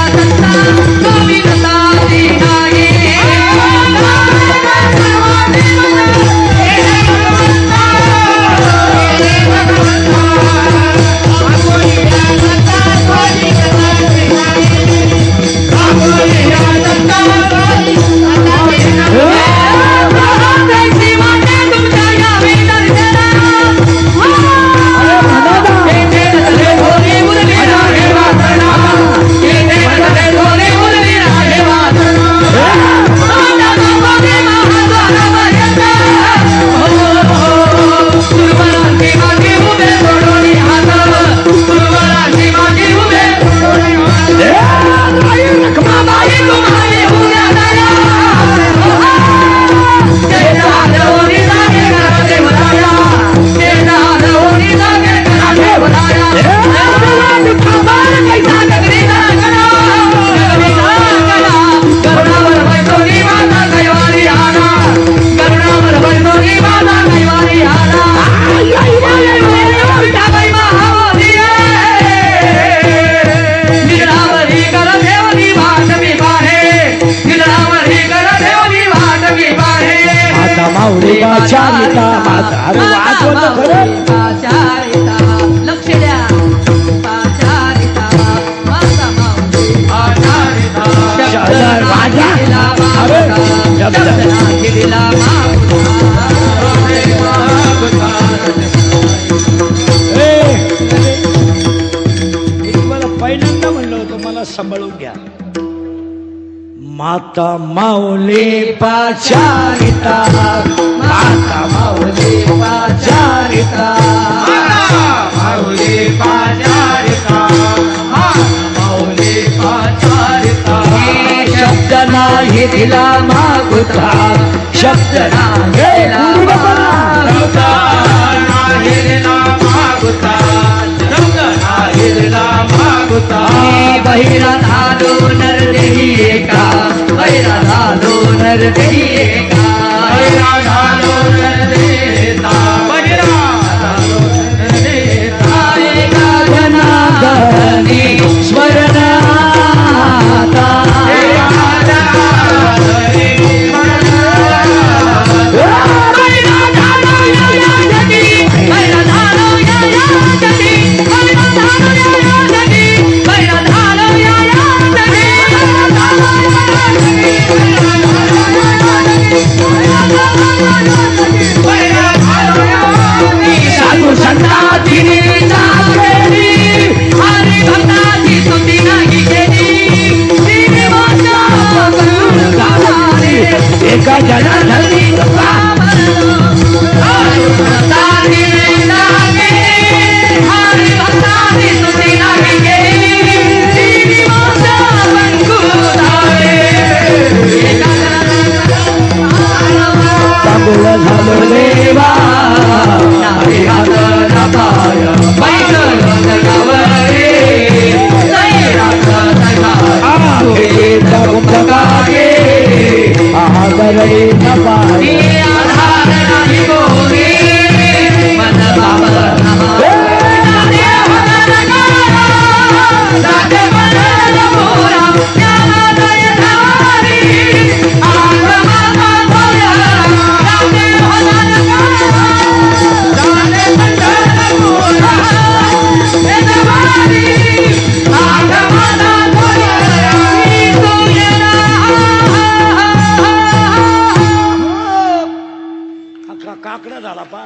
माऊली पाचारिता माता अरे वाचवलं खरं पाचारिता लक्ष द्या पाचारिता माता माऊली पाचारिता शब्द माझा अरे शब्द दिला मी तुम्हाला पहिल्यांदा म्हणलं होतं मला सांभाळून घ्या. माता माऊली पाचारिता माता माऊली पाचारिता माऊली पाचारिता माऊली पाचारिता शब्द नाही दिला मागुता शब्द नाही दिला मागुता नाही दिला मागुता शब्द नाही दिला मागुता बहिरा झालो नरदेही एका बहिरा झालो नरदेही एका बहिरा झालो नरदेता बहिरा झालो नरदेता एका जनार्दनी स्मरणाता एका जनार्दनी स्मरणाता बहिरा झालो या जगी बहिरा झालो या जगी बहिरा झालो या जगी बहिरा झालो या जगी साधू संतांची चाकरी हरी भक्ताची स्तुती नाही केली श्रीनिवासा करुण गाणारे एका जनार्दनी कृपा साधू संतांची चाकरी हरी भक्ताची स्तुती नाही केली श्रीनिवासा पंकुधारे एका तांबूळ झालो देवा नारी हात नपाय बैठल जगावरे सैरात जगावे आहागरे नपाय आधार नाही गोरे मन बाबा काकडा झाला पा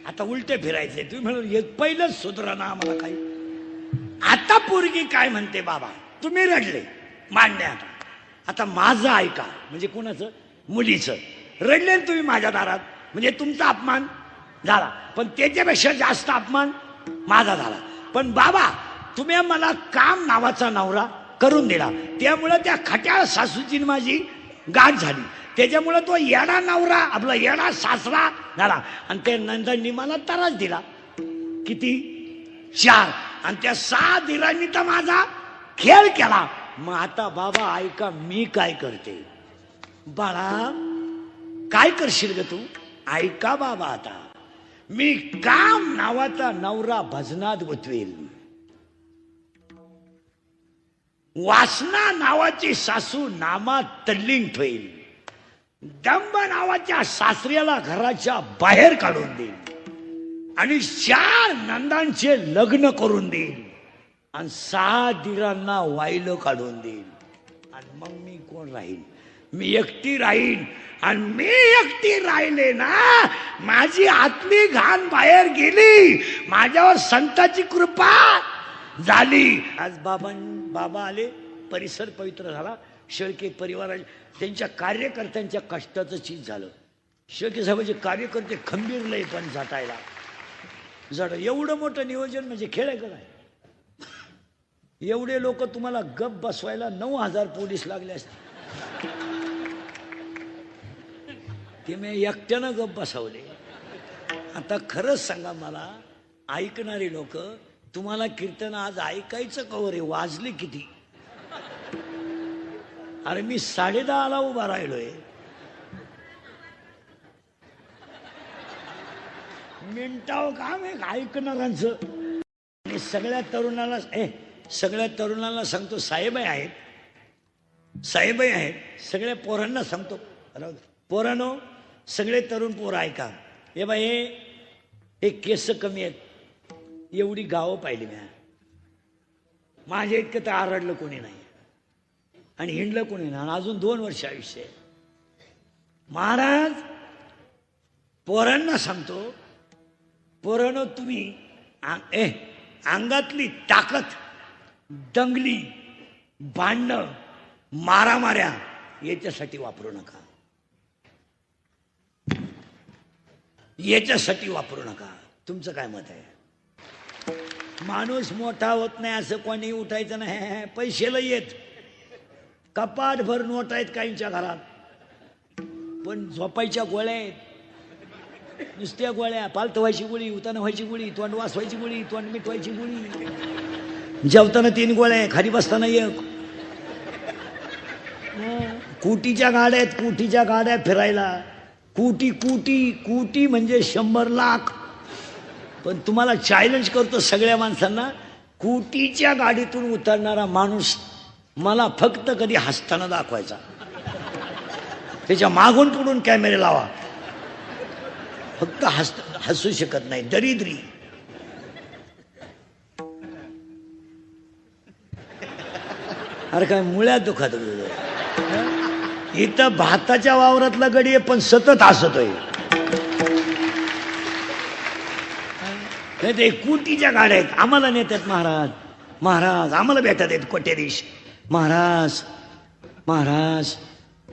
आता उलटे फिरायचे तुम्ही म्हणून हे पहिलंच सुधरा ना आम्हाला काही. आता पोरगी काय म्हणते बाबा तुम्ही रडले मांडणे आता माझं ऐका म्हणजे कोणाचं मुलीचं रडले ना तुम्ही माझ्या दारात म्हणजे तुमचा अपमान झाला पण त्याच्यापेक्षा जास्त अपमान माझा झाला. पण बाबा तुम्ही मला काम नावाचा नवरा करून दिला त्यामुळं त्या खट्याळ सासूची माझी गाठ झाली त्याच्यामुळे तो येडा नवरा आपला येडा सासरा झाला आणि त्या नंदांनी मला त्रास दिला किती 4 आणि त्या 6 दिरांनी तर माझा खेळ केला. मग आता बाबा ऐका मी काय करते बाळा काय करशील ग तू ऐका बाबा आता मी काम नावाचा नवरा भजनात गुंतवेल वासना नावाची सासू नामात तल्लीन ठेईल दंब नावाच्या सासऱ्याला घराच्या बाहेर काढून देईल आणि 4 नंदांचे लग्न करून देईल आणि 6 दिरांना वाईलं काढून देईल आणि मग मी कोण राहील मी एकटी राहीन आणि मी एकटी राहिले ना माझी आतली घाण बाहेर गेली माझ्यावर संताची कृपा झाली. आज बाबा आले परिसर पवित्र झाला शेळके परिवाराचे त्यांच्या कार्यकर्त्यांच्या कष्टाचं चीज झालं. शेळके साहेबांचे कार्यकर्ते खंबीरले पण झटायला एवढं मोठं नियोजन म्हणजे खेळ आहे का काय. एवढे लोक तुम्हाला गप बसवायला 9,000 पोलीस लागले असते ते मी एकट्यानं गप बसवले. आता खरंच सांगा मला ऐकणारी लोक तुम्हाला कीर्तन आज ऐकायचं कवर आहे वाजले किती अरे मी 10:30 उभा राहिलोय मिनिटाव काम आहे ऐकणाऱ्यांचं. आणि सगळ्या तरुणाला सांगतो साहेबाई आहेत सगळ्या पोरांना सांगतो पोरानो, सगळे तरुण पोरं ऐका. हे बाई हे केस कमी आहेत, एवढी गावं पाहिली मी. माझ्या इतकं तर आरडलं कोणी नाही आणि हिंडलं कोणी नाही. आणि अजून 2 वर्ष आयुष्य आहे. महाराज पोरांना सांगतो, पोरांनो तुम्ही अंगातली ताकद, दंगली, भांडणं, मारामाऱ्या याच्यासाठी वापरू नका. याच्यासाठी वापरू नका. तुमचं काय मत आहे? माणूस मोठा होत नाही असं कोणी उठायचं नाही. पैशाला येत कपाट भर नोट आहेत काहींच्या घरात, पण झोपायच्या गोळ्या आहेत. नुसत्या गोळ्या, पालत व्हायची गोळी, उताना व्हायची गोळी, तोंड वाचवायची गोळी, तोंड मिटवायची गोळी, जेवताना 3 गोळ्या, खाली बसताना 1. कुटीच्या गाड्या आहेत, कुटीच्या गाड्या फिरायला. कुटी कुटी कुटी म्हणजे 100 लाख. पण तुम्हाला चॅलेंज करतो सगळ्या माणसांना, कुटीच्या गाडीतून उतरणारा माणूस मला फक्त कधी हसताना दाखवायचा. त्याच्या मागून पुढून कॅमेरे लावा. फक्त हसू शकत नाही. दरिद्री. अरे काय मुळ्यात दुखत. इथं भाताच्या वावरातला गडी आहे पण सतत हसतोय. ते कुटीच्या गाड्या आहेत. आम्हाला नेतात महाराज, महाराज आम्हाला भेटत आहेत कोट्याधीश. महाराज महाराज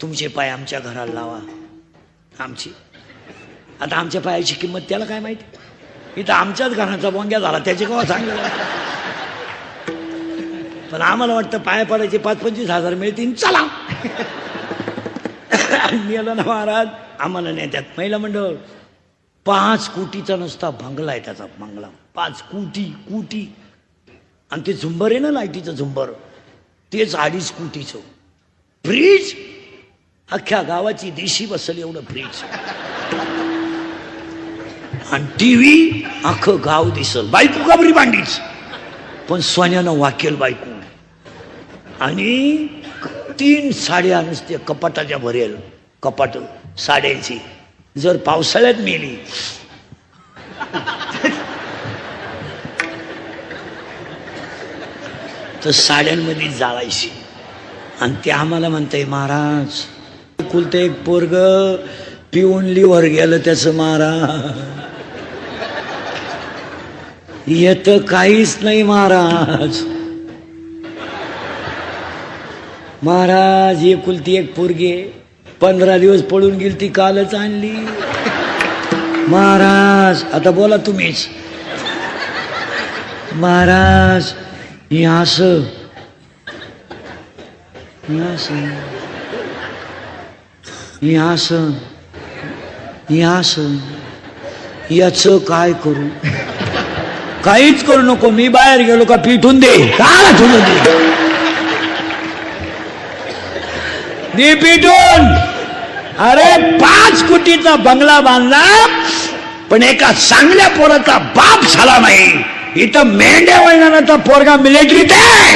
तुमचे पाय आमच्या घराला लावा. आमची आता आमच्या पायाची किंमत त्याला काय माहिती. इथं आमच्याच घराचा बोंग्या झाला, त्याचे केव्हा सांगलं. पण आम्हाला वाटतं पाया पडायचे 5-25 हजार मिळतील, चला. मेलं ना महाराज, आम्हाला नेत्यात. महिला मंडळ 5 कोटीचा नुसता बंगला आहे त्याचा. बंगला 5 कोटी. कोटी. आणि ते झुंबर आहे ना, लाईटीचं झुंबर, तेच 2.5 कोटीचं. फ्रीज अख्ख्या गावाची देशी बसल एवढं फ्रीज. आणि टीव्ही अख्खं गाव दिसल. बायको काबरी भांडीच, पण सोन्यानं वाकेल बायको. आणि 3 साड्या नुसते कपाटाच्या भरेल. कपाट साड्यांची. जर पावसाळ्यात मेली तर साड्यांमध्ये जाळायची. आणि ते आम्हाला म्हणतंय महाराज कुलते एक पोरग पिऊन लिव्हर गेलं त्याचं. महाराज येत काहीच नाही महाराज. महाराज एकुलती एक पोरगी 15 दिवस पळून गेली, ती कालच आणली. महाराज आता बोला तुम्हीच. महाराज हे असं याच काय करू. काहीच करू नको. मी बाहेर गेलो का पिठून दे. काय ठेवून दे मी पिठून. अरे 5 कोटीचा बंगला बांधला पण एका चांगल्या पोराचा बाप झाला नाही. इथं मेंढ्या वळणाचा पोरगा मिलिटरीत आहे.